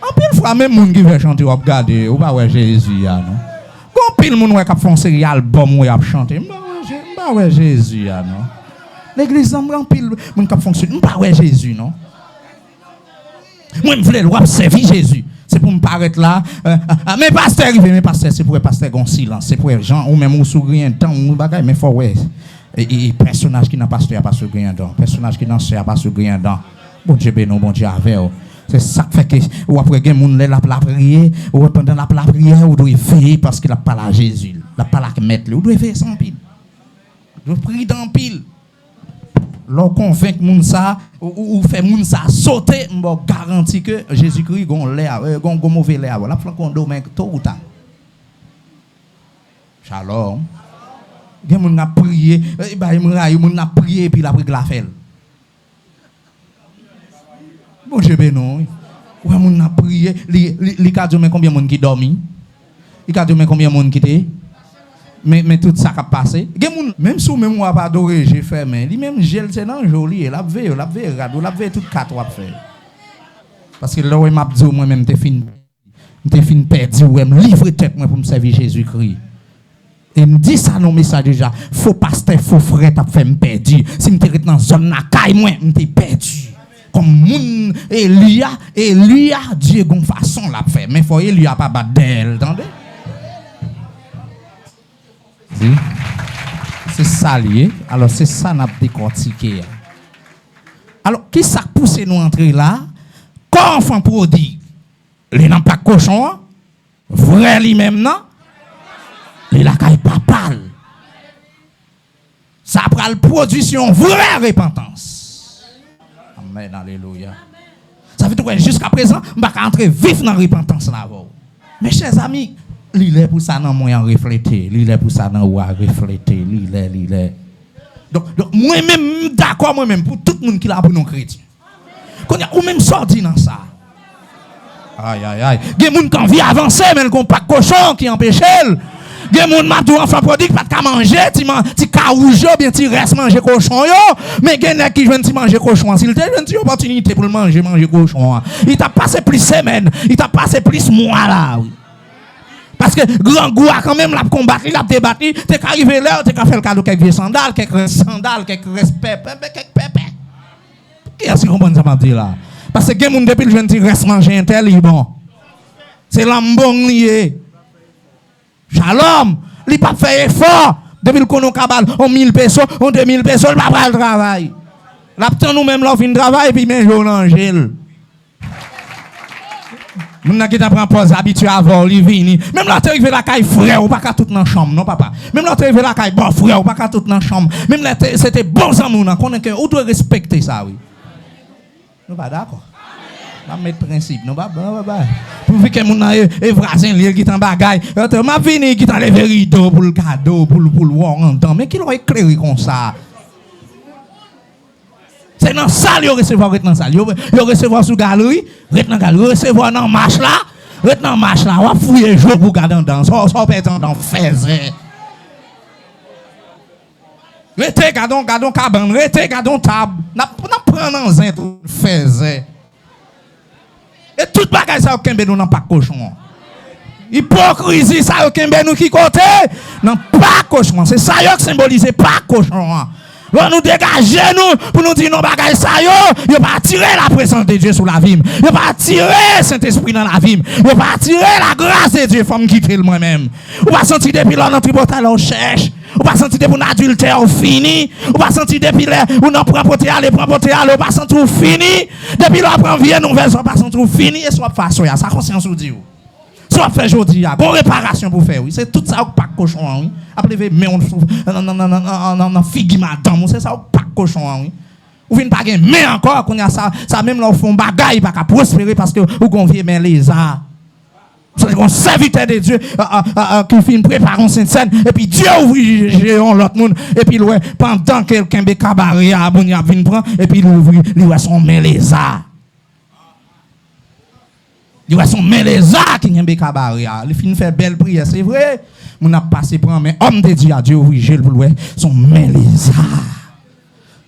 En pile fois, même moun qui veut chanter, ou regarder, ou pas ouais Jésus, non. Quand pile moun qui font série album, ou a chanter, pas ouais Jésus, non. L'église en pile moun qui fonctionne, pas ouais Jésus, non. Moi, je voulais le servir Jésus. C'est pour me paraître là. Mais pasteur, c'est pour le pasteur gon silence. C'est pour les gens ou même ou sourire un temps ou bagaille. Mais faut ouais. Et personnage qui n'a pas pasteur pas sourire un temps. Personnage qui n'a pas sourire un temps. Bon Dieu béni, bon Dieu avec. C'est ça qui fait que ou après gen moun la prière ou pendant la prière ou doit veiller parce qu'il a pas la Jésus. La pas la mettre ou doit veiller sans pile. Doit prier dans pile. L'on convainc moun ça ou fait moun ça sauter, m'bo garanti que Jésus-Christ gon l'air gon mauvais l'air la flanc domaine tôt ou tard. Shalom. Gen moun a prié, moun a prié puis la pris la fait. Bon Dieu béni. Ouais moun a prié, li ka demain combien moun qui dormi? Il ka demain combien moun qui té? Mais tout ça qui a passé, même si même moi pas adoré, j'ai fait mais lui même gel c'est non joli et la veille toute quatre va faire. Parce que là où m'a dit moi même t'es fin perdu ou me livrer tête moi pour me servir Jésus-Christ. Et me dit ça non message déjà, faux pasteur, faux frère t'a fait me perdu. Si me t'es dans zone na caille moi me t'es perdu. Comme moun Elia, Dieu gon façon l'a fait, mais faut Elia pas battre d'elle, entendez? C'est ça lié. Alors c'est ça n'a décortiqué. Alors qui ça pousse nous entrer là? Quand enfant prodigue, les n'ont pas cochon, vrai lui-même non, les la caille pas pâle. Ça prend la production vraie repentance. Amen, alléluia. Ça veut dire que jusqu'à présent, on va entrer vif dans la repentance là. Mes chers amis, l'île pour ça dans moi refléter, l'île pour ça dans moi refléter, l'île. Donc moi-même, d'accord, moi-même, pour tout le monde qui l'a pour nos chrétiens. Quand ou même sorti dans ça. Aïe, aïe, aïe. Il y a des gens qui ont envie d'avancer, mais ils n'ont pas de cochon qui empêche. Il y a des gens qui ont dit enfant prodigue, pas de manger, tu carouge, bien tu restes manger cochon. Mais il y a des gens qui veulent manger cochon. S'il te donne une opportunité pour manger cochon, il t'a passé plus semaine, il t'a passé plus mois là. Oui. Parce que grand goût a quand même la combattre, il a débattu, t'es arrivé là, t'es fait le cadeau quelques vieux sandales, quelques respect, quelques pépé. Qui est-ce qui comprend ça m'a dit là? Parce que les gens depuis le jeune qui reste manger un tel, il bon. C'est l'ambon lié. Shalom, il pas fait effort. Depuis le kono kabal, on 1000 pesos, on 2000 pesos, il va pas le travail. L'abtemps nous-mêmes, l'offre de travail, et puis mais jour l'angèle. Moun qui t'apprend pas habitué à voir, il vini. Même là, tu arrives la caille frère, ou pas qu'à tout dans la chambre, non, papa. Même là, tu arrives la caille bon frère, ou pas qu'à tout dans la chambre. Même là, c'était bon amour, qu'on est que, ou doit respecter ça, oui. Nous pas d'accord. On va mettre principe, non, pas. Pour que mon est voisin, il qui t'en bagaille. M'a vini qui t'en levé rideau pour le cadeau, pour le voir en temps. Mais qui l'a éclairé comme ça? C'est dans la salle, il recevoir dans la salle. Il recevoir sous galerie, dans galerie, recevoir dans marche là, dans marche là, on va fouiller jour pour garder dans ça peut être dans fez. Rete gardons cabane, rete gardons table. N'a prend dans zin tout fez. Et toute bagaille ça aucun ben nous n'a pas cochon. Hypocrisie ça aucun ben nous qui côté, non pas cochon, c'est ça qui symbolise pas cochon. On nous dégager nous pour nous dire non bagaille ça yo pas attirer la présence de Dieu sur la vie, yo pas attirer Saint-Esprit dans la vie, yo pas attirer la grâce de Dieu faut me quitter moi-même. Ou pas sentir depuis là dans tribunal on cherche, ou pas sentir depuis adultère on fini, ou pas sentir depuis là on prend porter aller, ou pas sentir on fini, depuis là on prend vie nouvelle, on pas sentir on fini et soit façon ça conscience ou dit. Soit fait aujourd'hui, bon réparation pour faire, oui. C'est tout ça, pas cochon, oui. Après, mais on non, figue madame, c'est ça, pas cochon, oui. Ou vient pas gagner, mais encore, qu'on a ça même là, au fond, bagaille, pas qu'à prospérer parce que vous conviez, mais les arts. C'est un serviteur de Dieu qui finit préparer une scène, et puis Dieu ouvre l'autre monde, et puis pendant que quelqu'un de cabaret, il vient prendre, et puis il ouvre, il voit son main les arts. Il voit son main les arts qui n'aime pas cabaret. Il finit faire belle prière, c'est vrai. On a passé pour un mais homme de Dieu à Dieu, oui, je le vois, son main les arts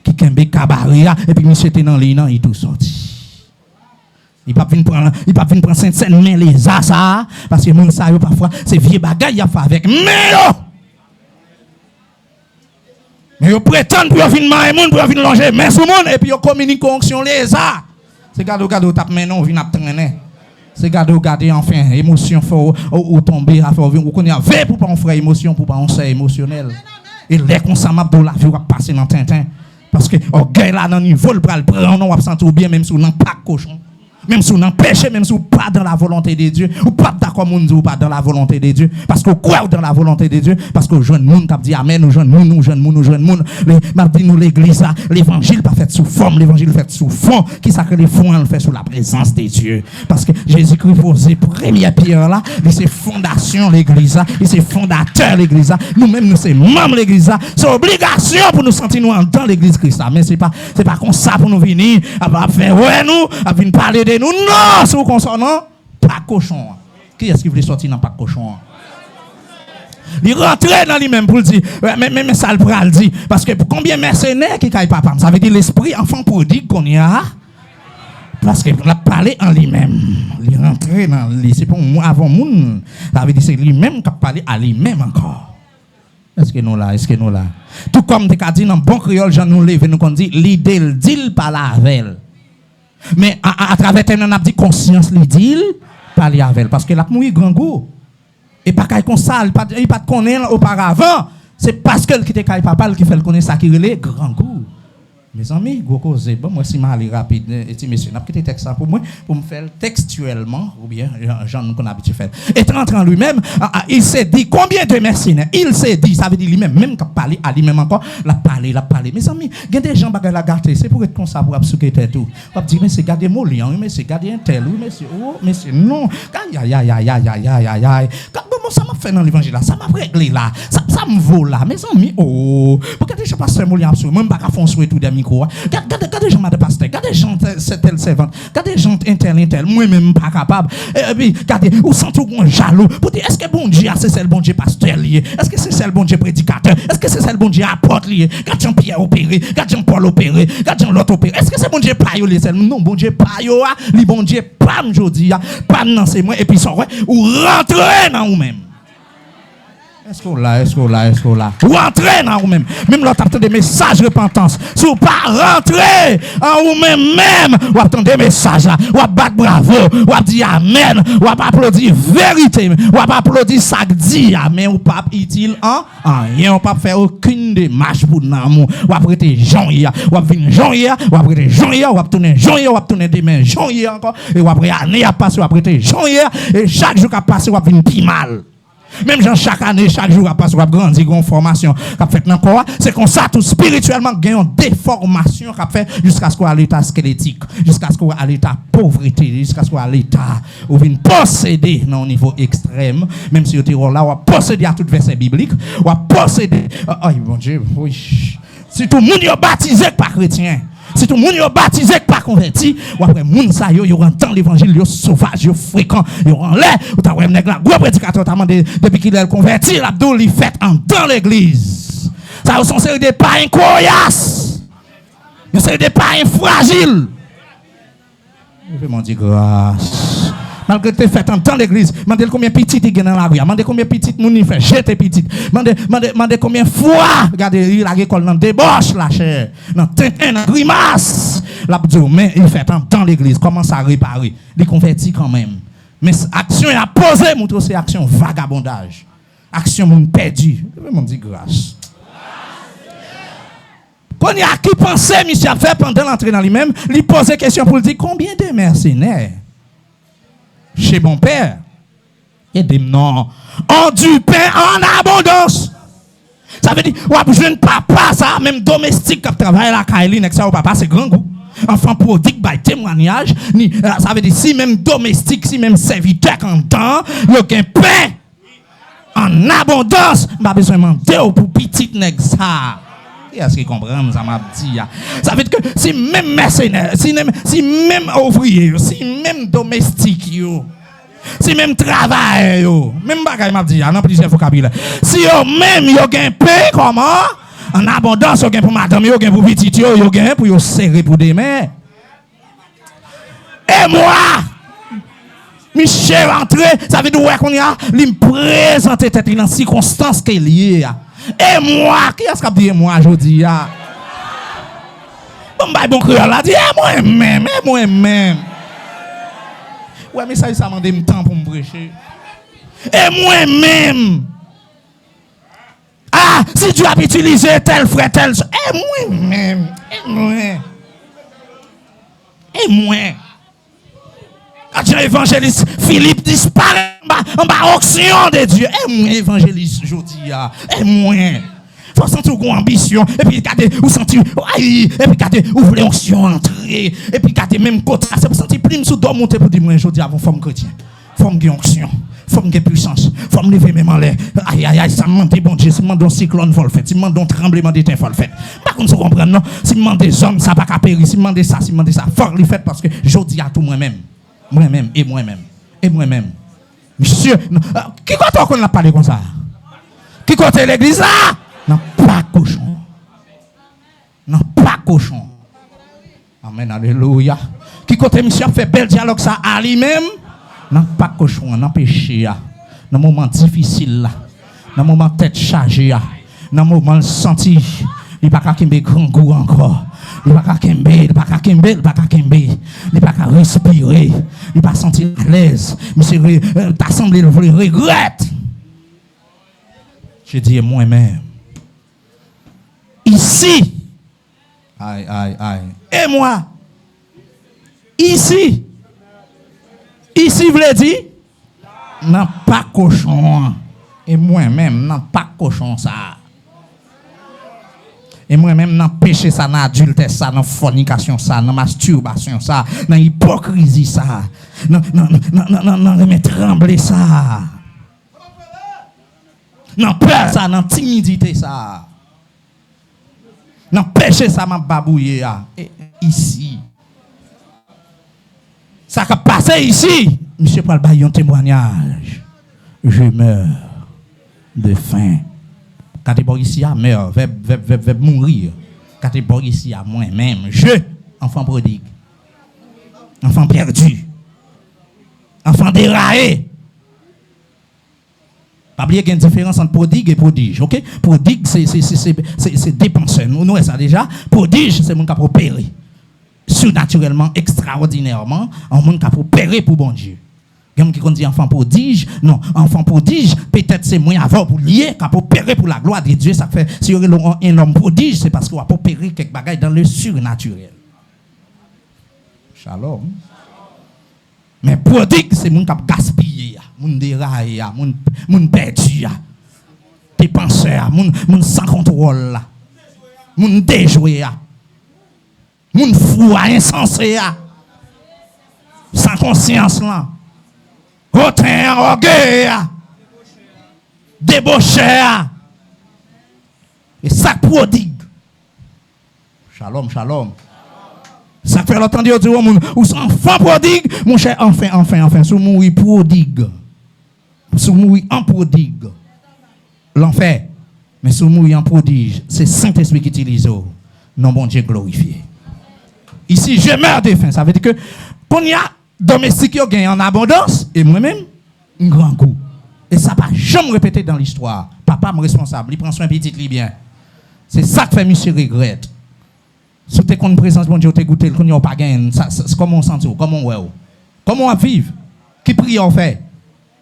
qui n'aime pas cabaret, et puis monsieur était dans l'île, il tout sorti. Il ne peut pas venir prendre Sainte-Seine, mais les arts, ça, parce que mon ça, parfois, c'est vieux bagaille, il a fait avec. Mais ils prétendent pour venir marier monde, pour venir longer, mais sur le monde, et puis ils communiquent onction les arts. C'est gado, tape maintenant, on vient à traîner. C'est gado, enfin, émotion, ou tomber, à faire, ou qu'on y a veille pour pas en faire émotion, pour pas en ser émotionnel. Et les consommateurs de la vie, on va passer dans Tintin. Parce que, orgueil là, dans le niveau, le prendre, on va sentir bien, même si on n'a pas cochon. Même si on n'a péché, même si on pas dans la volonté de Dieu, ou pas d'accord, ou pas dans la volonté de Dieu, parce qu'on croit dans la volonté de Dieu, parce que jeune monde t'a dit amen, nous jeune monde, nous l'église, l'évangile pas fait sous forme, l'évangile fait sous fond, qui sacré les fonds, on le fait sous la présence de Dieu. Parce que Jésus-Christ posé première pierre là, et c'est fondation l'église, et c'est fondateur l'église, nous-mêmes nous c'est membres l'église, c'est obligation pour nous sentir nous dans l'église Christ, mais c'est pas comme ça pour nous venir, à faire ouais nous, à venir parler de nous, non, c'est au consonant, pas cochon. Qui est-ce qui voulait sortir dans pas cochon? Il rentrait dans lui-même pour dire, mais ça le pral dit, parce que combien de mercenaires qui caillent papa, ça veut dire l'esprit enfant prodigue qu'on y a, parce qu'il a parlé en lui-même. Il rentrait dans lui, c'est pour moi avant moun, ça veut dire c'est lui-même qui a parlé à lui-même encore. Est-ce que nous là? Tout comme des cas dit dans bon créole, j'en nous lève, nous qu'on dit, l'idée le dit par la veille. Mais à travers tel on a dit conscience lui dit parler avec elle parce que la mouille grand goût et pas comme ça il pas connaître auparavant c'est parce qu'elle qui était papa qui fait le connaître ça qui relève grand goût Mes amis, gros cause, bon, moi, si je aller rapide, et monsieur, n'a pas quitté texte pour moi, pour me faire textuellement, ou bien, j'en qu'on a habitué faire. Et en lui-même, il s'est dit, combien de mercenaires? Il s'est dit, ça veut dire lui-même, même quand parler à lui-même encore, la parler. Mes amis, il y a des gens qui la garder, c'est pour être comme ça, pour absouquer tout. On va dire, mais c'est garder mon lien, mais c'est garder un tel, oui, mais c'est non. Bon, ça m'a fait dans l'évangile là, ça m'a réglé là, ça me vaut là, mes amis, oh, pourquoi des gens passent mon lien absolument, même pas qu'à fond souhait tout des micros, regardez des gens de pasteur, regardez des gens tel servante, regardez des gens intel, moi-même pas capable, et puis regardez, ou sent tout jaloux, pour dire, est-ce que bon Dieu, c'est le bon Dieu pasteur lié, est-ce que c'est le bon Dieu prédicateur, est-ce que c'est le bon Dieu apôtre lié, quand Jean-Pierre opéré, quand Jean-Paul opéré, quand Jean-L'autre opéré, est-ce que c'est bon Dieu pas yo les non, bon Dieu pas yo, li bon Dieu pas m'jodi, pas dans c'est moi, et puis ça, ou rentrer dans vous-même. Est-ce qu'on là? Ou entrer dans vous-même. Même là, tu as des messages de repentance. Si vous pas rentrer en vous-même, vous attendez des messages là. Vous battre bravo. Vous dire amen. Vous applaudir vérité. Vous applaudir ça que dit. Amen. Vous pas utile en rien. Vous pas faire aucune démarche pour l'amour. Vous prêter janvier. Vous venir janvier. Vous prêter janvier. Vous tourner janvier. Vous tourner demain janvier encore. Et vous après année à passer. Vous prêter janvier. Et chaque jour qui passe, vous venir plus mal. Même chaque année, chaque jour, après, on a grandi, une formation qu'on fait dans le corps. C'est comme ça, tout spirituellement, gagne une déformation qu'on fait jusqu'à ce qu'on ait l'état squelettique, jusqu'à ce qu'on ait l'état pauvreté, jusqu'à ce qu'on ait l'état où on posséder dans un niveau extrême. Même si on est là, on posséder à tout verset biblique, on posséder. Oh, mon Dieu, oui. Si tout le monde est baptisé par chrétien. Si tout le monde est baptisé, pas converti, ou après, moun sa yo entend l'évangile, yo sauvage, yo fréquent, yo en l'air, ou t'as ouais, nèg la, gros prédicateur, t'as demandé, depuis qu'il est converti, l'abdou, il fait dans l'église. Ça, sont série des païens coriaces. Ils sont des païens fragiles. Je vais m'en dire grâce. Malgré que tu fais dans l'église, demandez combien de petites il y a dans la rue, demandez combien de petites moun il fait jeter petites, demandez combien de fois, regardez, il a l'école dans débauche la chair, dans tintin, dans grimace. L'abdou, mais il fait dans l'église, comment ça réparer, il convertit quand même. Mais action à poser, montre c'est action vagabondage, action moun perdu. Je vais m'en dire grâce. Quand il y a qui pensait, monsieur a fait pendant l'entrée dans lui-même, il pose question pour dire combien de mercenaires chez mon père, et des non, ont du pain en abondance. Ça veut dire, ouais, jeune papa, ça, même domestique qui travaille à la Kaili, n'est-ce pas, papa, c'est grand goût. Enfant prodigue, by témoignage, ça veut dire, si même domestique, si même serviteur en temps, il y a un pain en abondance, je n'ai pas besoin de demander pour petit nègre ça. Est-ce qu'ils comprennent ça m'a dit? Ça veut dire que si même mercenaire, si même ouvrier, si même domestique, si même travail, même bagaille m'a dit, dans plusieurs vocabulaire. Si même yo gain pain comment? En abondance, yo gain pour madame, yo gain pour petit, yo gain pour yo serrer pour demain. Et moi, Michel rentré, ça veut dire qu'on y a, il me présente tête dans circonstance qu'il y a. Et moi, qui est-ce qui a dit moi aujourd'hui? Bon créole a dit, moi-même. Ouais, mais ça m'a demandé temps pour me prêcher. Et moi-même. Ah, si tu as utilisé tel frère, tel. Et moi-même. Et moi. Quand l'évangéliste Philippe disparaît en bas auction de Dieu. Et moi, évangéliste aujourd'hui. Et moi. Faut sentir une ambition. Et puis, regardez, vous sentez. Et puis, regardez, vous voulez onction entrer. Et puis, regardez, même côté. C'est pour sentir plus sous dos monter pour dire, moi, aujourd'hui, avant forme chrétien. Forme de onction. Forme de puissance. Forme lever même en l'air. Aïe, ça me demande bon Dieu. Si me demande un cyclone, faut le faire. Si me demande un tremblement de terre, faut le faire. Par contre, vous comprenez, non? Si me demande des hommes, ça va pas périr. Si me demande ça, faut le faire parce que je dis à tout moi-même. Moi-même. Monsieur, qui compte qu'on a parlé comme ça? Qui compte l'église là? Non, pas cochon. Amen, alléluia. Qui compte monsieur fait bel dialogue ça à lui-même? Non, pas cochon, non péché. Dans moment difficile là. Dans moment tête chargée. Dans moment senti. Il pas qu'à kimber grand goût encore. Il pas qu'à kimber. Il pas qu'à respirer. Il pas sentir à l'aise. Monsieur, t'as semblé le regrette. Je dis moi-même. Ici, Aïe, aïe, aïe. Et moi, ici, vous dire, non pas cochon. Et moi-même, non pas cochon ça. Et moi-même, non péché ça, non adultère ça, non fornication ça, non masturbation ça, non hypocrisie ça, non remettre trembler ça. Non peur ça, non timidité ça. Non péché ça, m'a babouillé ici. Ça qui a passé ici, monsieur Paul Bayon un témoignage. Je meurs de faim. Quand tu es ici à meurs, va mourir. Quand tu es ici à moi-même, je, enfant prodigue, enfant perdu, enfant déraillé. Pas oublier qu'il y a une différence entre prodigue et prodige, ok? Prodigue, c'est dépenseur. Nous, ça déjà. Prodige, c'est mon qui a opéré. Surnaturellement, extraordinairement, un monde qui a opéré pour bon Dieu. Il y a qui dit enfant prodige, non, enfant prodige, peut-être c'est moins avant pour lier, qui a opéré pour la gloire de Dieu. Ça fait, si il y a un homme prodige, c'est parce qu'il a opéré quelque chose dans le surnaturel. Shalom. Mais prodigue, c'est mon qui a gaspillé, mon déraillé, mon perdu, dépenseur, mon sans contrôle, mon déjoué, mon fou insensé, sans conscience là. Hautain, orgueil, débauché, et ça prodigue. Shalom, shalom. Ça fait longtemps de dire ou son enfant prodigue, mon cher, enfin, sous mourir prodigue. Sous mourir en prodigue. L'enfer. Mais sous mourir en prodige, c'est Saint-Esprit qui utilise. Non, bon Dieu glorifié. Ici, je meurs de faim. Ça veut dire que, qu'on y a domestique qui gagne en abondance, et moi-même, un grand coup. Et ça ne va jamais répéter dans l'histoire. Papa est responsable, il prend soin petit bien. C'est ça que fait monsieur regrette. Si tu as une présence, bon Dieu, tu as goûté, tu n'as pas gagné, comment on sent, comment on vit? Comment on vit? Qui prie en fait?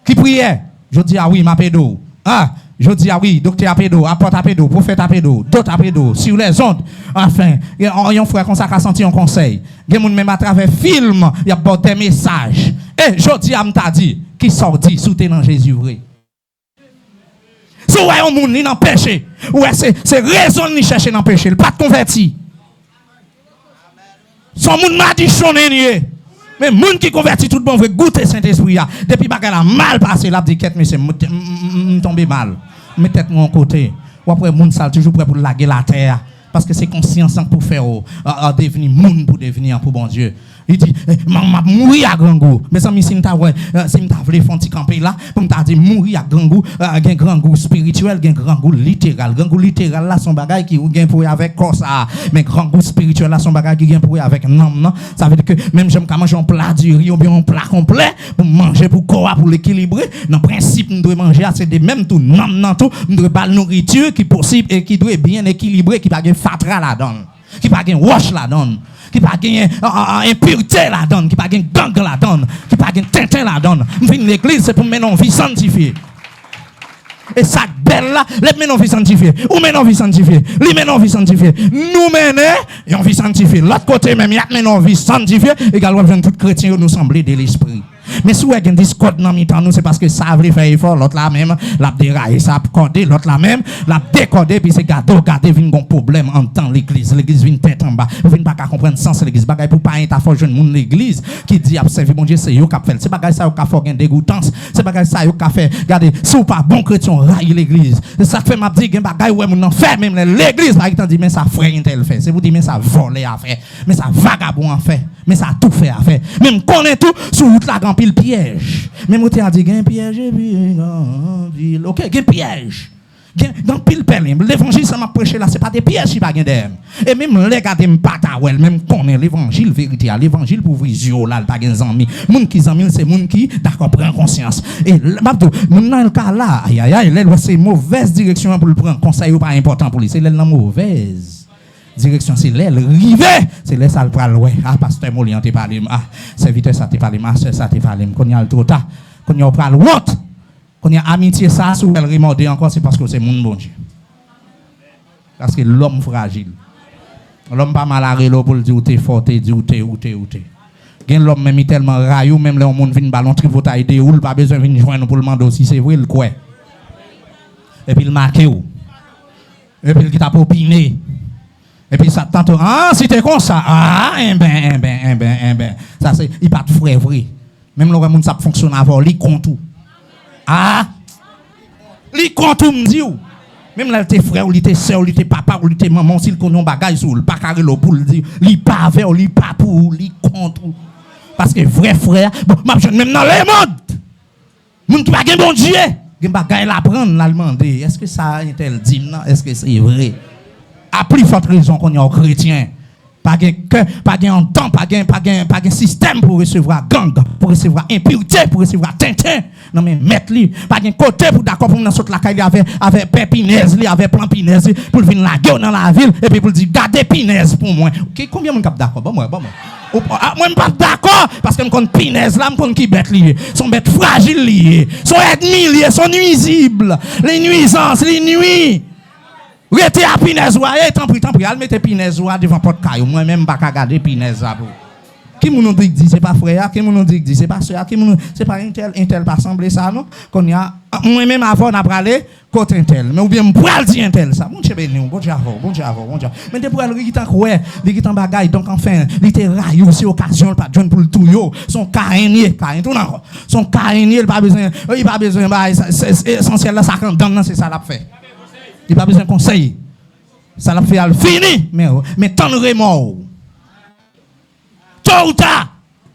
Qui priait? Je dis, ah oui, ma pédo. Ah, je dis, ah oui, docteur Apédo, apôtre Apédo, prophète Apédo, d'autres Apédo, sur les ondes. Enfin, il y a un frère comme ça qui a senti un conseil. Il y a même à travers film, il y a des messages. Et je dis, à dit, qui sortit sous tes dans Jésus vrai. Si vous voyez un monde qui n'a pas péché, ouais, c'est raison de chercher dans le péché, il pas de converti. Son monde m'a dit son ennemi. Mais les gens qui convertit tout le monde veut goûter Saint-Esprit. Depuis que la mal passé, la dit mais c'est tombé mal. Mais tête mon côté. Ou après, les gens toujours prêt pour laguer la terre. Parce que c'est conscience pour faire devenir monde pour devenir pour bon Dieu. Il dit, m'a mourir à grand goût. Mais ça, si m'ta voulu faire un petit camper là, pour m'ta dit mourir à grand goût, un grand goût spirituel, un grand goût littéral. Grand goût littéral là, son bagage qui gagne pour avec corps ça. Mais grand goût spirituel là, son bagage qui gagne pour avec non. Ça veut dire que même j'aime qu'à manger un plat du riz ou bien un plat complet, pour manger pour corps, pour l'équilibrer. Dans le principe, nous devons manger, c'est de même tout, non, tout. Nous devons pas nourriture qui possible et qui doit bien équilibrer, qui pas de fatra là-dedans, qui pas de wash là-dedans. Qui pas gagner impureté la donne, qui pas gagner gang la donne, qui pas gagner tintin la donne. L'église c'est pour mener une vie sanctifiée. Et ça belle là, les mener une vie sanctifiée. Ou mener une vie sanctifiée. Lui mener une vie sanctifiée. Nous mener une vie sanctifiée. L'autre côté même, il y a mener une vie sanctifiée. Également, tout chrétien nous semble de l'esprit. Mais si vous avez un discorde dans le nous, c'est parce que ça veut faire effort, l'autre là même, l'a déraillé, ça a accordé, l'autre là même, l'a décordé, puis c'est gardé, vient un problème en temps l'église vient tête en bas, vous venez pas comprendre sens l'église, bagaille pour pas être fort jeune monde l'église, qui dit, observez, mon Dieu, c'est eux qui fait, c'est bagaille ça, qui a fait dégoûtance, c'est bagaille ça, qui a fait, regardez, si vous pas bon chrétien, raille l'église, c'est ça que fait m'a dit, bagaille, ouais, mon fait, même l'église, par exemple, dit, mais ça frère, tel fait, c'est vous dit, mais ça volé à faire, mais ça vagabond à faire, mais ça tout fait à faire, même connaît tout, sur route là, pile piège. Même on t'a dit qu'il y a un piège et puis ok, il y a un piège. Dans pile pelim, l'évangile ça m'a prêché là, c'est pas des pièges qui pas d'aime. Et même les gars d'aime pas ta well, même connaît l'évangile vérité, l'évangile pour vous yeux là, pas des amis. Moun qui amis c'est moun qui d'accord prend conscience. Et m'abdou, moun dans le cas là, aïe c'est mauvaise direction pour le prendre conseil ou pas important pour lui, c'est la mauvaise direction, c'est l'aile rivé, c'est l'aile ça le pral ouais. Ah pasteur Molian t'es parlé, ah serviteur ça t'es parlé, master ça t'es parlé, qu'on y a le trop tard, qu'on y a pral honte, qu'on y a amitié ça sous elle remonter encore, c'est parce que c'est mon bon Dieu. Parce que l'homme fragile. L'homme pas mal arrêté pour le dire ou t'es fort, t'es dit ou t'es. Gen l'homme même tellement raillou, même les monde vinn ballon trivotaille de ou pas besoin venir joindre pour le demander si c'est vrai le quoi. Et puis il marque ou. Et puis il t'a opiné. Et puis ça tante si t'es comme ça, ça c'est il pas de vrai. Même le monde ça fonctionne avant, li compte tout. Li compte tout me dit ou. Même là t'es frère ou li t'es sœur ou li t'es papa ou li t'es maman s'il connaît un bagage ou pas carré le pour le dire, li pas vers li pas pour li compte tout. Parce que vrai frère, bon, même dans les modes, moun qui pas gen bon Dieu, gen bagay la prendre, la demander, est-ce que ça est tel dit non, est-ce que c'est vrai? A plus forte raison qu'on est chrétien. Pas gen cœur, pas gen temps, pas gen système pour recevoir gang, pour recevoir impureté, pour recevoir tintin. Non mais mettre lui, pas gen côté pour d'accord pour nous sortir la caille avec pépinaise, avec plampinaise pour venir la gueule dans la ville et puis pour dire gardez pinaise pour moi. OK, combien moun cap d'accord? Bon moi. Moi, je ne suis pas d'accord parce que je connais pinaise là, je connais qui bête lié. Sont bêtes fragiles liées, sont ennemis liés, sont nuisibles. Les nuisances, les nuits. Rete à pinaise, tant pis, allez mettre pinaise devant porte caillou. Moi-même, je ne vais pas regarder pinaise là. Qui nous dit que c'est pas frère, qui nous dit que c'est pas soeur, qui nous c'est pas un tel pas semblé ça non qu'on y a moi-même avant n'a pas aller côté un tel mais ou bien m'poil dire un tel ça bon Dieu béni bon Dieu mais depuis elle qui tant ouais qui tant bagaille donc enfin il était raillé aussi occasion pas joindre pour le tout yo son carinier tout encore son carinier il pas besoin bah essentiel là ça quand dans c'est ça l'a fait il pas besoin de conseil ça l'a fait fini mais tant de remords tôt ou tard,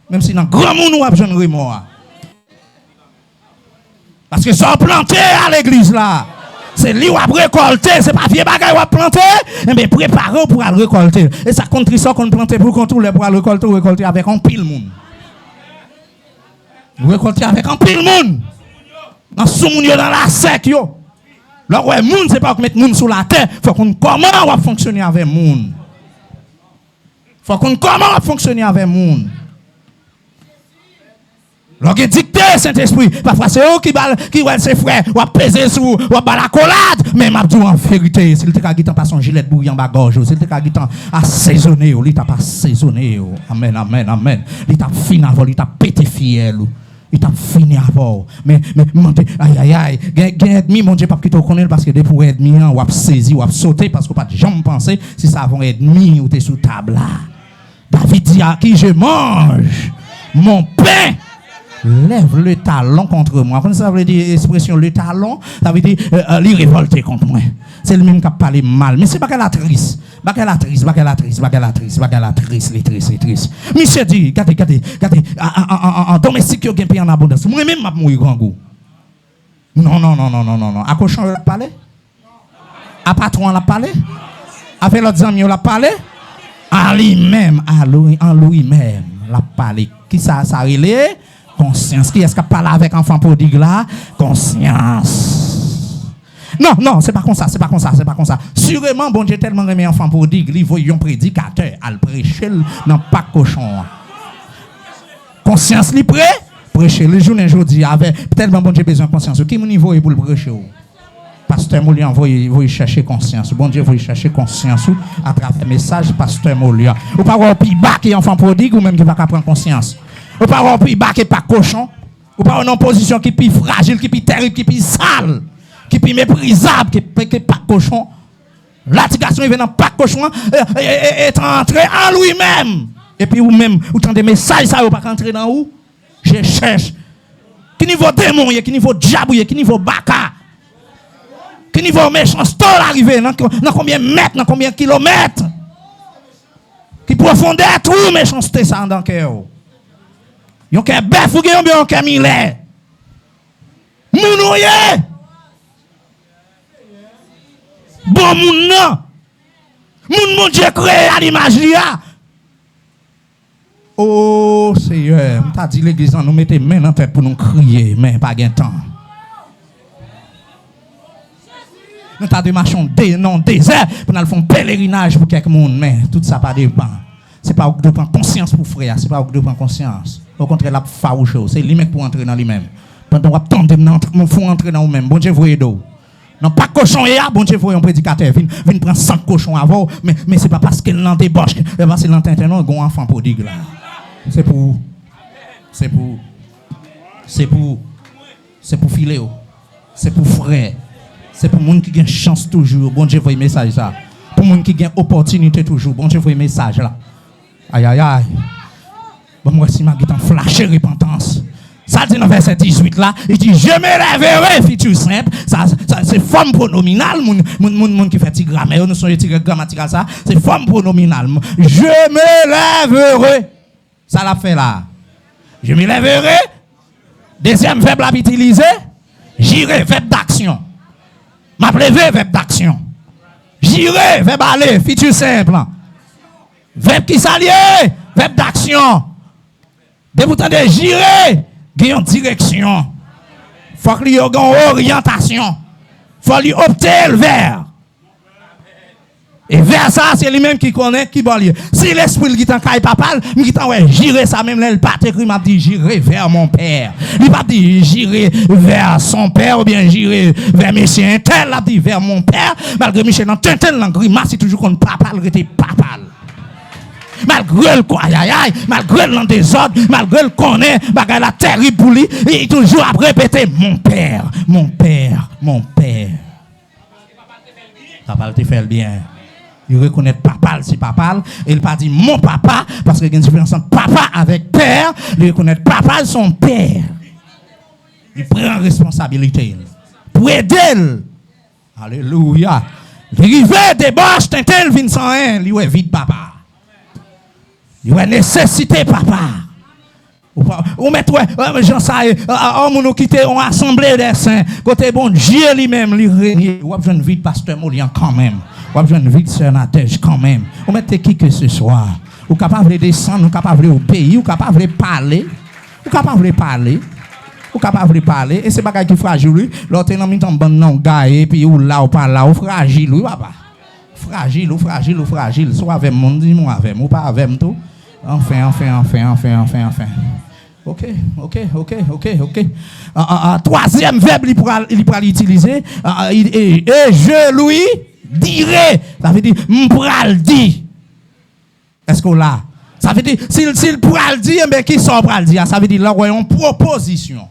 même si dans grand monde nous avons besoin de remords. Parce que ça planté à l'église là, c'est lui qui a récolté, c'est pas vieux bagaille qui a planté, mais préparé pour le récolter. Et ça contre ça qu'on planté pour contrôler pour le récolter avec un pile monde. Récolter avec un pile monde. Dans sous moun yo dans la sec yo. Là ouais monde c'est pas mettre monde sur la terre, faut qu'on comment on va fonctionner avec monde. Faut qu'on comment fonctionner avec le monde. Lorsque dicté Saint-Esprit, parfois c'est eux qui veulent ses frères, ou peser sur, ou la collade, mais m'a dit en vérité, s'il te dit pas son gilet bouillant bas gorge, s'il te dit assaisonné, il t'a pas assaisonné. Amen. Il t'a fini avant, il t'a pété fiel. Il t'a fini avant. Mais aïe, ennemi, mon Dieu, pas qu'il te connaît parce que des pour ennemi, ou a saisi, ou a sauté parce que pas de jamais penser si ça avant ennemi ou t'es sous table là. David dit à qui je mange mon pain. Lève le talon contre moi. Quand ça veut dire expression le talon, ça veut dire les révolter contre moi. C'est le même qui a parlé mal. Mais c'est pas qu'elle triste. Monsieur dit, regardez, en domestique, il y a un pays en abondance. Moi-même, je vais mourir grand goût. Non. À cochon, il a parlé? À patron, il a parlé? Avec l'autre ami, il a parlé? En lui-même, il a parlé. Qui ça relève? Conscience. Qui est-ce qui parle avec enfant prodigue là? Conscience. Non, c'est pas comme ça. Sûrement, bon Dieu tellement aimé enfant prodigue, il voyait un prédicateur à le prêcher dans pas cochon. Conscience li prêcher le jour aujourd'hui avec tellement bon Dieu besoin de conscience. Qui mon niveau est pour le prêcher? Pasteur Molian envoie chercher conscience. Bon Dieu, vous chercher conscience à travers message pasteur Molian. Ou pas voir plus bas qui enfant prodigue ou même qui va prendre conscience. Ou pas voir plus bas qui pas cochon. Ou pas une position qui est plus fragile, qui est plus terrible, qui est plus sale, qui est plus méprisable, qui est pas cochon. L'attigation vient dans pas cochon est entré en lui-même. Et puis ou même ou tant des messages ça ou pas entrer dans où? Je cherche. Qui niveau démon, qui niveau diable, qui niveau baka. Qui niveau méchanceté arrivé dans combien de mètres, dans combien de kilomètres? Qui profondeur tout méchanceté ça dans cœur. Yon ke bœuf ou gen yon ke milè. Mounouye. Bon moun nan. Moun Dieu créé à l'image liya. Oh Seigneur, m'ta dit l'église nous mettez main dans tête pour nous crier, mais pas gain temps. Nous t'a démarchons dans désert pour nous faire un pèlerinage pour quelques monde, mais tout ça pas dépend. C'est pas de prendre conscience pour frère, c'est pas de prendre conscience. Au contraire, la farouche, c'est lui-même pour entrer dans lui-même. Pendant qu'on attend, nous faut entrer dans nous-mêmes. Bon Dieu, voyez d'eau. Non, pas cochon et bon Dieu, faut un prédicateur vient prendre 100 cochons avant, mais c'est pas parce qu'elle l'en débauche, c'est parce que l'entend non, gon enfant prodigue là. C'est pour filer, c'est pour frère, c'est pour monde qui gagne chance toujours. Bon Dieu, voyez message ça. Pour monde qui gagne opportunité toujours. Bon Dieu, voyez message là. Aïe aïe aïe. Bon moi si ma guitare flasher repentance. Ça dit dans verset 18 là, il dit je me lèverai, futur simple. Ça c'est forme pronominale, moun qui fait grammaire, nous sommes tigre grammatical ça, c'est forme pronominale. Je me lèverai. Ça l'a fait là. Je me lèverai. Deuxième verbe à utiliser, j'irai, verbe d'action. M'a levé, verbe d'action. J'irai, verbe aller, futur simple. Verbe qui s'allie, verbe d'action. De vous entendez, j'irai. Il y a une direction. Il faut qu'il y ait une orientation. Il faut lui opter vers. Et vers ça, c'est lui-même qui connaît, qui va lire. Si l'esprit qui t'en caille papa, il dit ouais, j'irai ça même, il pas écrit, il m'a dit j'irai vers mon père. Il m'a dit j'irai vers son père ou bien j'irai vers monsieur Intel, il a dit vers mon père. Malgré Michel dans Tintin, dans grimace, c'est toujours qu'on papa, il était papa. Malgré le quoi, aïe aïe, malgré le désordre, malgré le connaît, bagay la terrible pour lui, il toujours à répéter mon père, mon père, mon père. Papa te fait le bien. Il reconnaît papa, c'est papa, et il pas dit mon papa, parce qu'il y a une différence entre papa avec père, il reconnaît papa, son père. Il prend responsabilité pour aider. Alléluia. Il va débauche, tintel, vin sans rien, il est vite papa. Il a nécessité, papa. Ou mettre, j'en sais, on nous quitte, on assemblée des saints. Côté bon Dieu lui-même, lui régner. Ou a besoin de vie de pasteur Molian quand même. Ou a besoin de vie de sœur Natège quand même. Ou mettez qui que ce soit. Ou capable de descendre, ou capable de obéir, ou capable de parler. Ou capable de parler. Ou capable de parler. Et c'est pas qui fragile. L'autre est en même bon non, gars, et puis ou là, ou pas là, ou fragile, oui, papa. Fragile, ou fragile, ou fragile. Soit avec mon, dis-moi avec moi, ou pas avec tout. Enfin. Ok. Troisième verbe, il pourra l'utiliser. Et je lui dirai. Ça veut dire, m'pral le dire. Est-ce qu'on l'a? Ça veut dire, s'il pourra le dire, mais qui sort pour le dire? Ça veut dire, là, une proposition.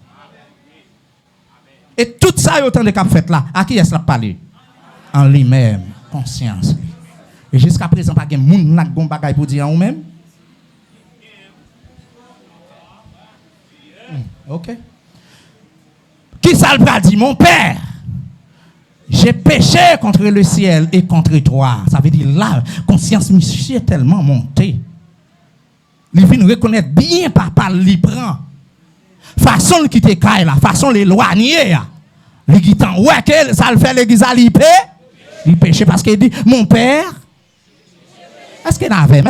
Et tout ça, il y a autant de cap fait là. À qui est-ce qu'il a parlé? En lui-même, conscience. Et jusqu'à présent, pas de monde n'a pas de bagaille pour dire en vous-même. Ok. Qui ça le dit? Mon père, j'ai péché contre le ciel et contre toi. Ça veut dire là, conscience monsieur est tellement montée. Il vient reconnaître bien papa, il prend. Façon qui te caille là, façon l'éloigner. Il dit ouais que ça le fait l'église à l'IP. Il péché parce qu'il dit mon père. Est-ce qu'il avait?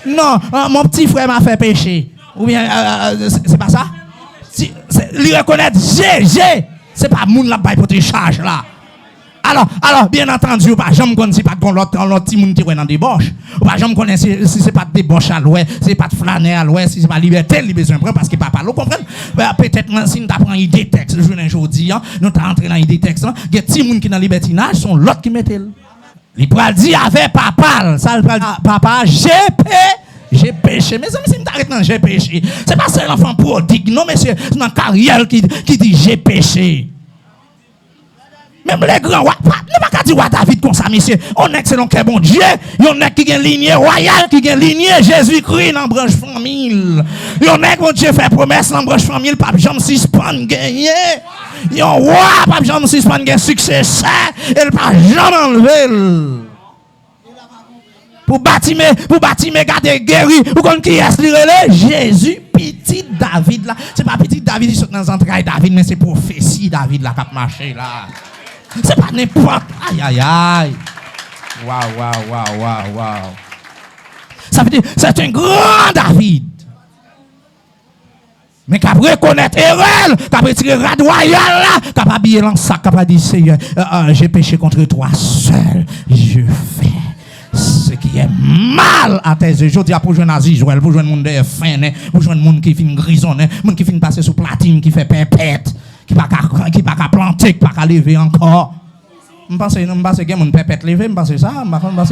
Non, mon petit frère m'a fait pécher. Ou bien, c'est pas ça? Il reconnaît, c'est pas moun la baille pour te charge là. Alors, bien entendu, pas jamais connaît si pas l'autre petit moun qui est dans débauche. Ou pas jamais connaît si c'est pas de débauche à l'ouest, c'est pas de flâner à l'ouest, si c'est pas liberté, il besoin prendre parce que papa, vous comprenez? Peut-être si nous t'apprend idée texte, le jour aujourd'hui, nous t'as entré dans idée texte, il y a petit moun qui dans libertinage, sont l'autre qui mettent. Il pourra dire avec papa, ça le papa, j'ai péché. Mais ça, si je m'arrête dans j'ai péché. C'est pas seul enfant prodigue, non, monsieur, c'est dans carrière qui dit j'ai péché. Même les grands, ne pas dire David comme ça, monsieur. On est excellent, que bon Dieu. On est qui a une lignée royale, qui a une lignée Jésus-Christ dans la branche famille. On est bon Dieu fait promesse dans la branche famille, pas jamais suspendre gagner. Yon roi, pas jamais suspendre gagner succès, elle pas jamais enlever. Pour bâtir, garder guéri, ou comme qui est Jésus, petit David là. C'est pas petit David qui saute dans les entrailles David, mais c'est prophétie David là qui a marché là. C'est pas n'importe. Aïe. Waouh. Ça veut dire, c'est un grand David. Mais qu'à reconnaître erreur, qu'à retirer rad royal là, qu'à pas habiller dans sac, qu'à pas dire Seigneur, j'ai péché contre toi seul. Je fais ce qui qui est mal à tes yeux. Je dis pour jouer Aziz Joël, pour jouer monde de fin, pour jouer monde qui fin grisonné, monde qui fin passer sous platine, qui fait pépette, qui pas qu'à planter, qui pas qu'à lever encore. Je pense que il y a des pépette levé, je pense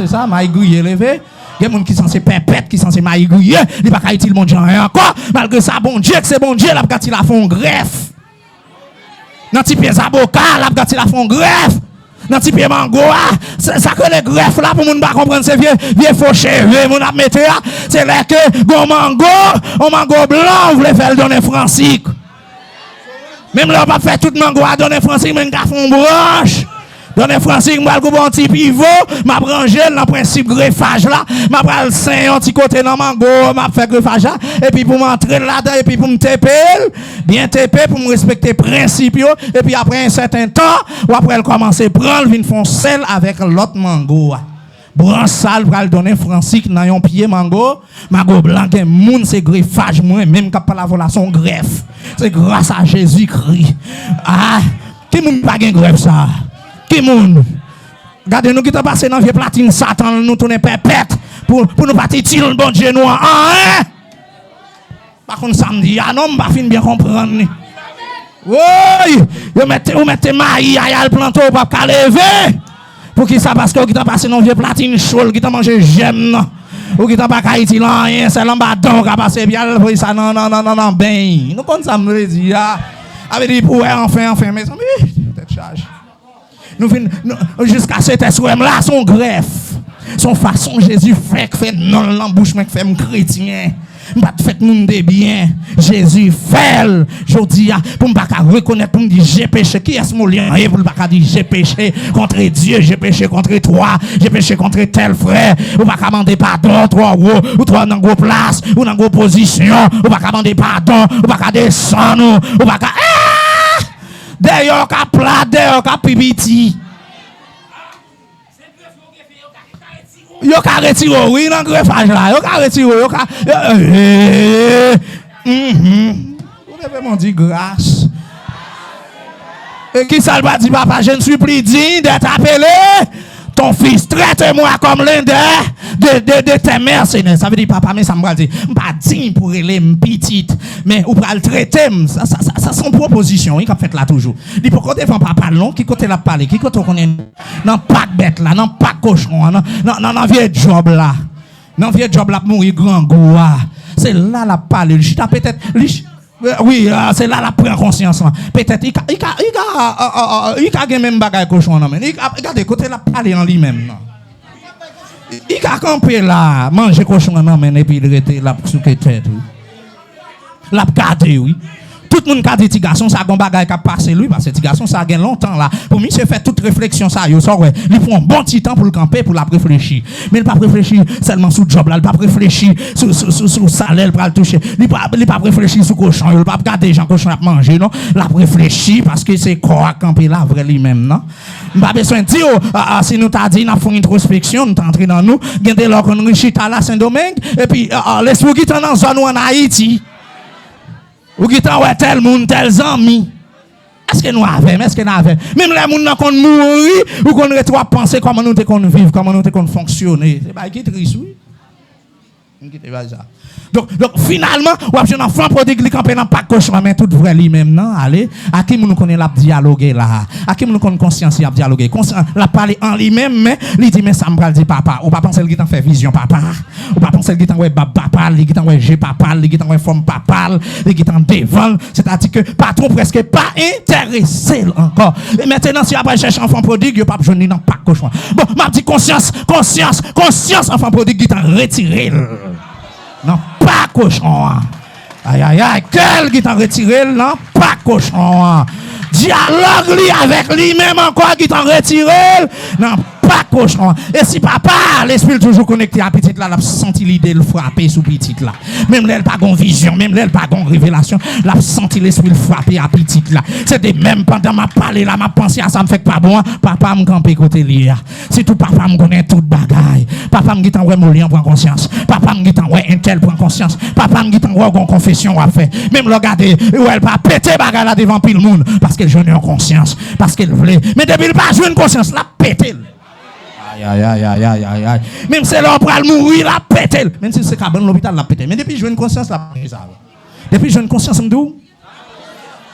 ça, maïgouille levé. Il y a des gens qui sont censés pépette, qui sont censés maïgouiller, il pas qu'à utiliser mon Dieu encore. Malgré ça, bon Dieu, que c'est bon Dieu, là, quand il a fait un greffe. Dans petit pied avocat, là, quand il a fait un greffe. Dans petit pied mango, ça que les greffes là, pour ne pas comprendre, c'est vieux faux cheveux, mon a mettre là. C'est là que, un mango blanc, vous voulez faire donner Francis. Même là, on va faire tout mango à donner Francis, mais on fait une branche. Donner Francis, je vais faire un petit pivot, je brancher dans le principe greffage là, je vais faire un petit côté dans le mango, je vais faire greffage là, et puis pour m'entrer là-dedans, et puis pour me taper, bien taper, pour me respecter les principes, et puis après un certain temps, ou après elle commence à prendre, vient faire sel avec l'autre mango. Branche sale pour le donner Francis dans un pied mango blanc, et moun c'est greffage, moi, même quand la volation greffe. C'est grâce à Jésus-Christ. Ah, qui moun pas gen greffe ça? Qui moun? Regardez nous qui t'ont passé dans vieux platine Satan, nous tourner pépette pour nous partir le bon Dieu noir. Hein? Par contre samedi, non, pas fin bien comprendre. Oui, vous mettez maïs à le planter au pas lever. Pour qui ça parce que qui t'ont passé dans vieux platine chaud, qui t'ont mangé j'aime. Ou qui t'ont pas Haïti là, c'est l'ambadon qui a passé bien ça non ben. Nous comme ça me dit avait dit pour enfin mais ça tête charge. Nous jusqu'à cet SOM là, son greffe, son façon Jésus fait non l'embouchement fait chrétien. Pas de fait monde de bien. Jésus fait. Je dis pour pas reconnaître pour me dire j'ai péché. Qui est ce mot lien pour pas dire j'ai péché contre Dieu, j'ai péché contre toi, j'ai péché contre tel frère. Ou pas demander pardon toi ou toi dans gros place ou dans gros position, ou pas demander pardon, ou pas descendre, ou pas d'ailleurs, qu'a plat, d'ailleurs, qu'a pipiti. Yo qu'a retiré, oui, dans le greffage là. Yo qu'a retiré, yo qu'a. Vous devez m'en dire grâce. Et qui ça va dire, papa, je ne suis plus digne d'être appelé. Ton fils, traite-moi comme l'un de tes mercenaires. Ça veut dire, papa, mais ça me va dire, je ne suis pas digne pour les petites, mais ou pour le traiter, ça c'est une proposition, il a fait là toujours. Il dit, pourquoi devant papa, non, qui côté la parler, qui côté on est, non, pas de bête là, non, pas de cochon, non, vieux job là, non, vieux job là, pour mourir grand goût, c'est là la parler, je peut-être, oui, c'est là la prend conscience. Peut-être il a même bagage cochon non mais regardez côté la parler en lui-même. Il a campé là, manger cochon non mais et puis il rester là sous tête. La garder oui. Tout le monde a dit, petit garçon, ça a un bagage qui a passé lui, parce que petit garçon, ça a longtemps là. Pour lui, c'est fait toute réflexion, ça, il prend un bon petit temps pour le camper, pour la réfléchir. Mais il n'a pas réfléchi seulement sur le job là, il n'a pas réfléchi sur le salaire pour le toucher. Il n'a pas réfléchi sur le cochon, il n'a pas regardé les gens cochon à manger, non. Il a réfléchi parce que c'est quoi à camper là, vrai lui-même, non. Il n'a pas besoin de dire, si nous t'a dit, nous avons fait une introspection, nous sommes entrés dans nous, regardez là qu'on est à la Saint-Domingue, et puis, laisse-vous quitter dans la zone en Haïti. Ou qui t'en ouais tel monde, tel amis. Est-ce que nous avons, est-ce que nous avons? Même les gens qui mourir, ou qu'on retrouve penser comment nous devons vivre, comment nous devons fonctionner. C'est pas qui triste, oui. Donc finalement, on a un enfant prodigue qui campe dans pas cochon mais tout vrai lui-même non allez à qui nous connaît la dialoguer là à qui nous connaît conscience a dialoguer conscience la parler en lui-même mais il dit mais ça me dit papa ou pas penser qu'il t'en fait vision papa ou pas penser qu'il t'en ouais papa il t'en ouais j'ai papa il t'en ouais forme papa il t'en devant c'est-à-dire que patron presque pas intéressé encore et maintenant si après cherche enfant prodigue il pas besoin dans pas cochon bon m'a dit conscience enfant prodigue qui t'en retiré non, pas cochon. Aïe, quel qui t'a retiré, non, pas cochon. Dialogue lui avec lui-même encore qui t'a retiré, non, pas cochon. Et si papa, l'esprit toujours connecté à petite là, l'a senti l'idée de frapper sous petite là. Même là, elle pas gon vision, même là, elle pas gon révélation, l'a senti l'esprit frapper à petite là. C'était même pendant ma parler là, ma pensée à ça me fait pas bon, papa me camper côté lui. Si tout papa me connaît toute bagaille. Papa me dit en ouais Molien prend conscience. Papa me dit en ouais Intel prend conscience. Papa me dit en ouais confession à faire. Même regarder où elle pas péter bagaille là devant pile monde parce qu'elle jeune en conscience, parce qu'elle voulait. Mais depuis elle pas jouer une conscience, la péter. Aïe. Même si l'homme pour mourir, la pété. Même si c'est cabane l'hôpital, la pété. Mais depuis que j'ai une conscience, la pété ça. Depuis que j'ai une conscience, m'dou.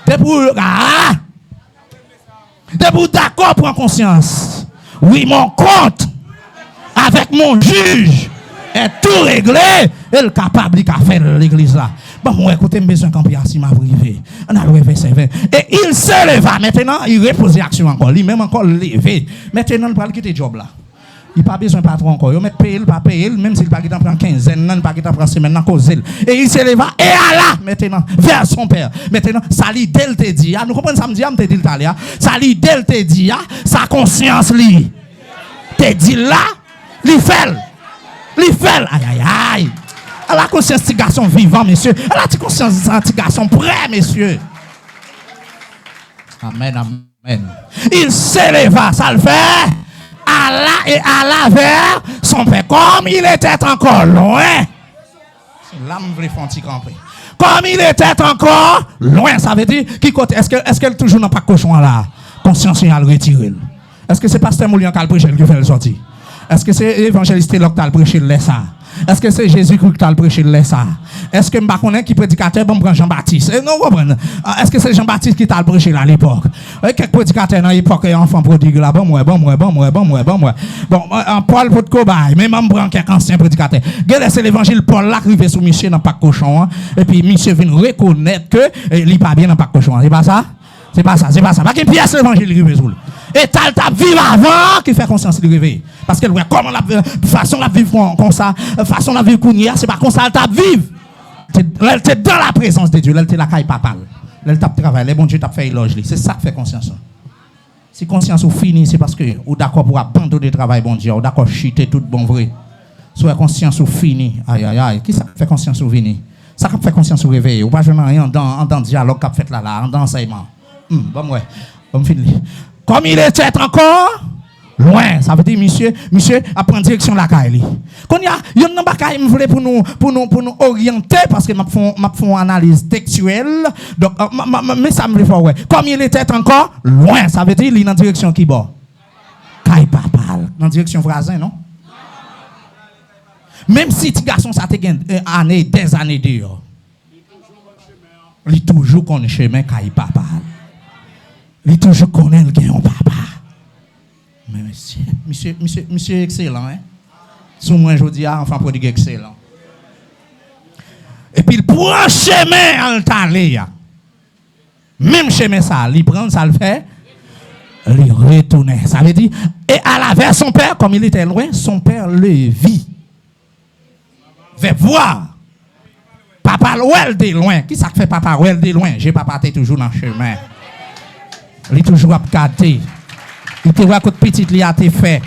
Depuis d'accord pour conscience. Oui, mon compte avec mon juge est tout réglé. Elle est capable de faire l'église là. Bon, moi, écoutez, je besoin camper assis, m'a privé. On a levé ses vins. Et il se leva. Maintenant, il repose l'action encore. Lui-même encore levé. Maintenant, il va quitter le job là. Il n'a pas besoin de patron encore. Il va payer, il va payer, même s'il ne peut pas prendre 15, il ne peut pas prendre semaine, cause. Et il se leva et Allah, maintenant, vers son père. Maintenant, ça l'idée, te dit. Nous comprenons ça, me dit, te dit l'Italie. Ça l'idée, te dit, sa conscience, li. Te dit là, li fait. Aïe. Elle a conscience de garçon vivant, monsieur. Elle a conscience de garçon prêt, monsieur. Amen. Il s'éleva, ça le fait. Allah et Allah vers son père. Comme il était encore loin. Là, je voulais faire un petit camper. Comme il était encore loin, ça veut dire, est-ce qu'elle toujours n'a pas cochon là? Conscience, il a le retiré. Est-ce que c'est pasteur Moulian qui a prêché qui fait le sortir? Est-ce que c'est évangéliste Loc qui a prêché le ça? Est-ce que c'est Jésus-Christ qui a prêché le ça? Est-ce que je connais qui prédicateur bon prend Jean-Baptiste? Non, est-ce que c'est Jean-Baptiste qui t'a prêché là à l'époque? Quelques prédicateurs dans l'époque enfant prodigue là, bon moi. Bon, Paul pour cobaye, même on prend quelques anciens prédicateurs. Regardez, c'est l'évangile Paul là qui arrive sous monsieur dans pas cochon et puis monsieur vient reconnaître que il pas bien dans pas cochon. C'est pas ça. Pas qu'une pièce l'évangile arrive sous. Et t'as vivre avant qui fait conscience de réveil. Parce que comment la façon de vivre comme ça, façon de vivre qu'on y a, c'est pas comme ça, elle t'a vivre. Elle était dans la présence de Dieu, elle était la caille papale. Elle t'a travaillé, les bon Dieu t'a fait éloge. C'est ça qui fait conscience. Si conscience ou fini, c'est parce que ou d'accord pour abandonner le travail, bon Dieu, ou d'accord chuter tout bon vrai. Soit conscience ou fini. Aïe. Qui ça fait conscience ou fini? Ça fait conscience ou réveil. Ou pas jamais rien dans dialogue qu'a fait là, dans enseignement. Bon ouais. Bon fini. Comme il était encore loin, ça veut dire monsieur a prendre direction la caille. Quand il y a une bagaille me voulait pour nous orienter parce que m'a font analyse textuelle. Donc mais ça me fait ouais. Comme il était encore loin, ça veut dire il est dans direction qui bord. Caille papal, dans direction voisin non? Même si petit garçon ça te gagne des années dehors. Il toujours connaît chemin caille papal. Il toujours connaît le gagnant papa. Mais monsieur excellent, hein? Sous moi, je dis, enfant prodigue excellent. Et puis, il prend chemin en t'aller. Même chemin ça, il prend, ça le fait. Il retourne. Ça veut dire, et à la vers son père, comme il était loin, son père le vit. Fait voir. Papa, ouel de loin. Qui ça fait papa, ouel de loin? J'ai papa, t'es toujours dans le chemin. Il est toujours à regarder. Il te voit à côté petit, il a été fait.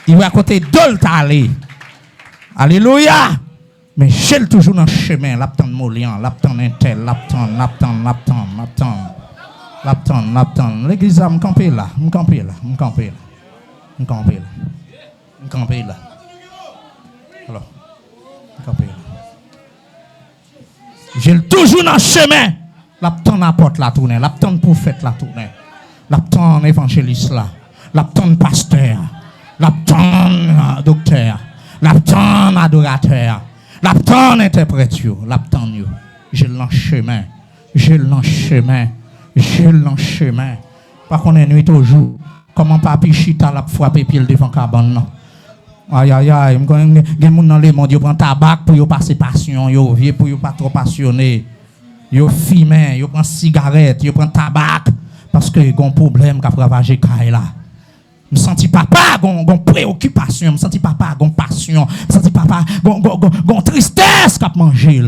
Il voit à côté d'ol t'aller. Alléluia. Mais j'ai toujours dans le chemin. L'aptan Molian, l'aptan Intel, l'aptan. L'église a me camper là. Alors, j'ai toujours dans le chemin. L'aptan apporte la tournée, l'aptan prophète la tournée, l'aptan évangéliste là, l'aptan pasteur, l'aptan docteur, l'aptan adorateur, l'aptan interprète, l'aptan yo. Je lance chemin. Par contre, nuit toujours. Comment papi chita la frapper pile devant cabane non. Aïe, gen moun nan le monde yo prend tabac pour yo passer passion, yo vieux pour yo pas trop passionné. Yo fume, yo prend cigarette, yo prend tabac parce que gon problème qu'a ravagé caille là. Me senti papa gon préoccupation, me senti papa gon passion, me senti papa gon tristesse qu'a manger.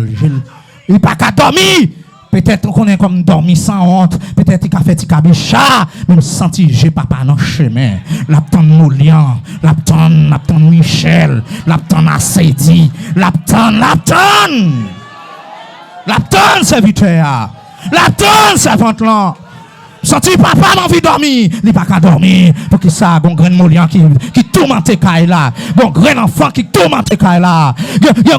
Il pas qu'à dormir. Peut-être qu'on est comme dormi sans honte, peut-être qu'il a fait chat, mais me senti j'ai papa dans chemin. L'aptan Moulian, l'aptan Michel, l'aptan Assedi, l'aptan serviteur, l'aptan servante là. Senti papa m'a envie de dormir, il pas qu'à dormir pour que ça gon grain molian qui tourmente caille là, gon grain enfant qui tourmente caille là,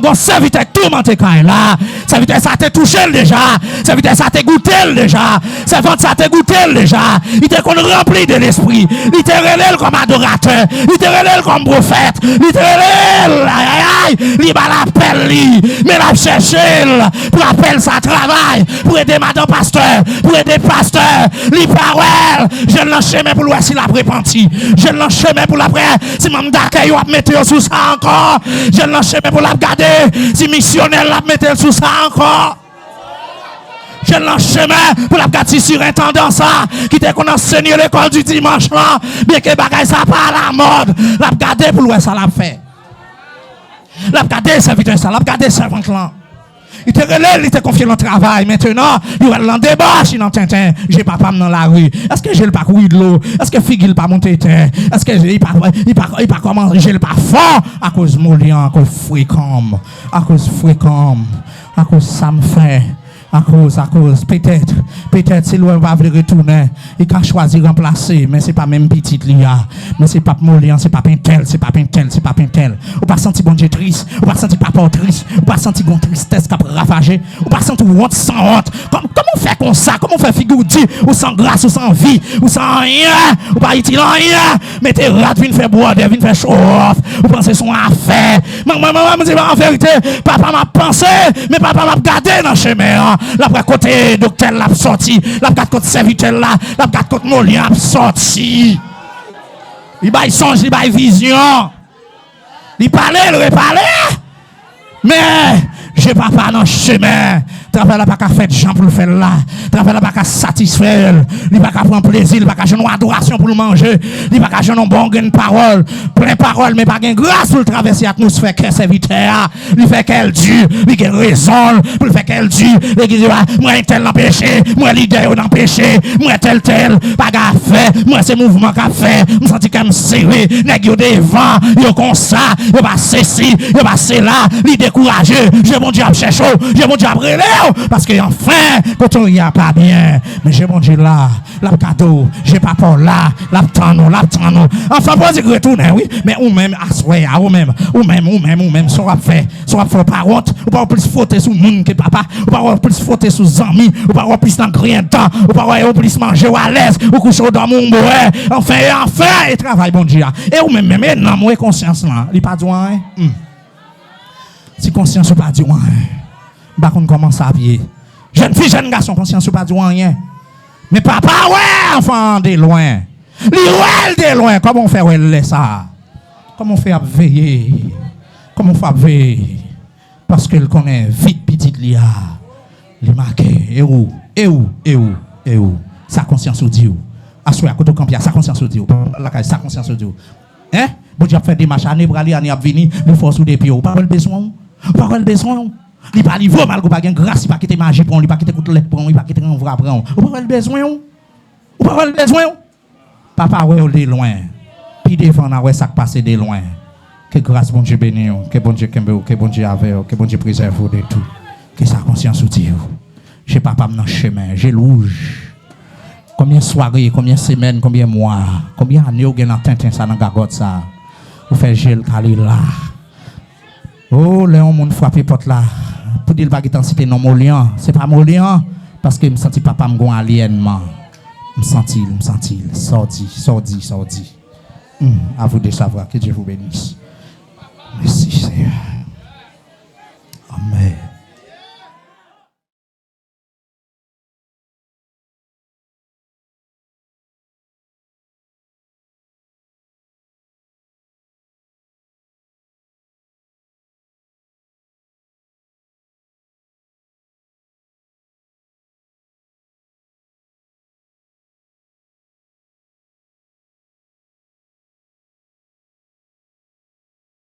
gon serviteur tourmente caille là, serviteur ça t'a touché déjà, serviteur ça t'a goûté déjà, serviteur ça t'a goûté déjà, il t'a qu'on rempli de l'esprit, il t'a relève comme adorateur, il t'a relève comme prophète, il t'a relève il va l'appel lui, mais l'a chercher pour appeler sa travail, pour aider madame pasteur, pour aider pasteur. Les paroles, je lâche mais pour l'ouest, il a repenti. Je lâche mais pour l'après, si m'am d'accueil ou mettre sous ça encore. Je lâche mais pour la garder, si missionnaire la mettre sous ça encore. Je lâche mais pour la garder sur intendant ça, qui était qu'on enseigne l'école du dimanche là, bien que bagaille ça pas à la mode. La garder pour l'ouest, ça l'a fait. La garder serviteur ça, la garder servante là. Il te relève, il te confie le travail. Maintenant, il va l'en débauche, il en tintin. J'ai papa dans la rue. Est-ce que j'ai le pas courir de l'eau? Est-ce que figue il pas monter terre? Est-ce que il pas comment j'ai le pas fort à cause molian, à cause fréquent, à cause ça me fait. À cause, peut-être, si l'on va retourner, il a choisi de remplacer, mais c'est pas même petit Lia, mais c'est pas Molian, c'est pas Pintel, c'est pas Pintel. Ou pas senti bon Dieu triste, ou pas senti papa triste, ou pas senti bon tristesse qui a ravagé, ou pas senti honte sans honte. Comment on fait comme ça? Comment on fait figure Dieu, ou sans grâce, ou sans vie, ou sans rien, ou pas utile rien, mais t'es rat, viens faire boire, viens faire show off, ou pensez son affaire. Maman, me dit en vérité, papa m'a pensé, mais papa m'a gardé dans le chemin. La côté docteur l'a sorti, la côté serviteur là, la côté Molian l'a sorti. Il baille songe, il baille vision. Il parlait, il reparlait. Mais j'ai papa dans le chemin. Travail là pas qu'à faire gens pour le faire là. Travail là pas qu'à satisfaire. Il pas qu'à prendre plaisir, il pas qu'à jouer adoration pour le manger. Il pas qu'à jouer une bonne parole, plein parole mais pas gain grâce pour le traverser l'atmosphère que serviteur. Il fait qu'elle dure, il a raison pour le faire qu'elle dure. Il dit moi tel l'empêcher, moi leader d'empêcher, moi tel pas qu'à faire, moi c'est mouvement qu'a fait. Me senti comme serré, nèg yo devant, yo comme ça, yo pas ceci, yo pas cela, il découragé. Je mon Dieu chercher, je mon Dieu relève. Parce que enfin, quand on y a pas bien, mais j'ai mon Dieu là, la cadeau, j'ai pas peur là, l'attend nous. Enfin, pas dire retourner, oui, mais ou même, assoyer, ou même, soit fait par honte, ou pas plus fauter sous monde que papa, ou pas plus fauter sous amis, ou pas plus dans rien de temps, ou pas plus manger à l'aise, ou coucher dans mon bois, enfin, et travail, bon Dieu. Et ou même, non, moi, conscience là, il pas droit, si conscience ou pas droit, bah qu'on commence à pied. Jeune fille, jeune garçon, conscience ou pas droit rien. Mais papa, ouais, enfant, de loin. L'ouel de loin, comment on fait ouais ça? Comment on fait à veiller? Comment on fait à veiller? Parce qu'elle connaît vite petite lia. Les marqués, et où? Sa conscience ou dit où? Assoya, à côté de campia, sa conscience ou dit où? Sa conscience ou dit où? Hein? Bon Dieu a fait des marches, année pour aller, année à venir, nous force ou des pieds, pas le besoin. Pas le besoin. Il pas livre mal pas gain grâce, il pas quitter magie pour, il pas quitter coup de lait pour, il pas quitter un vrai prendre. Ou pas le besoin. Ou pas le besoin. Papa ouais de loin. Puis devant na ouais ça passer de loin. Que grâce bon Dieu béni, que bon Dieu kembe, que bon Dieu avec, que bon Dieu préserve de tout. Que sa conscience outil. J'ai papa dans chemin, j'ai louge. Combien de soirées, combien de semaines, combien de mois, combien d'années vous avez dans Tintin ça dans gagotte ça. Vous faites gel calé là. Oh, les gens frappé porte là. Pour dire qu'il va citer non Molian. C'est pas Molian. Parce que je me sens papa me gon aliénement. Me senti. Sordi. À vous de savoir. Que Dieu vous bénisse.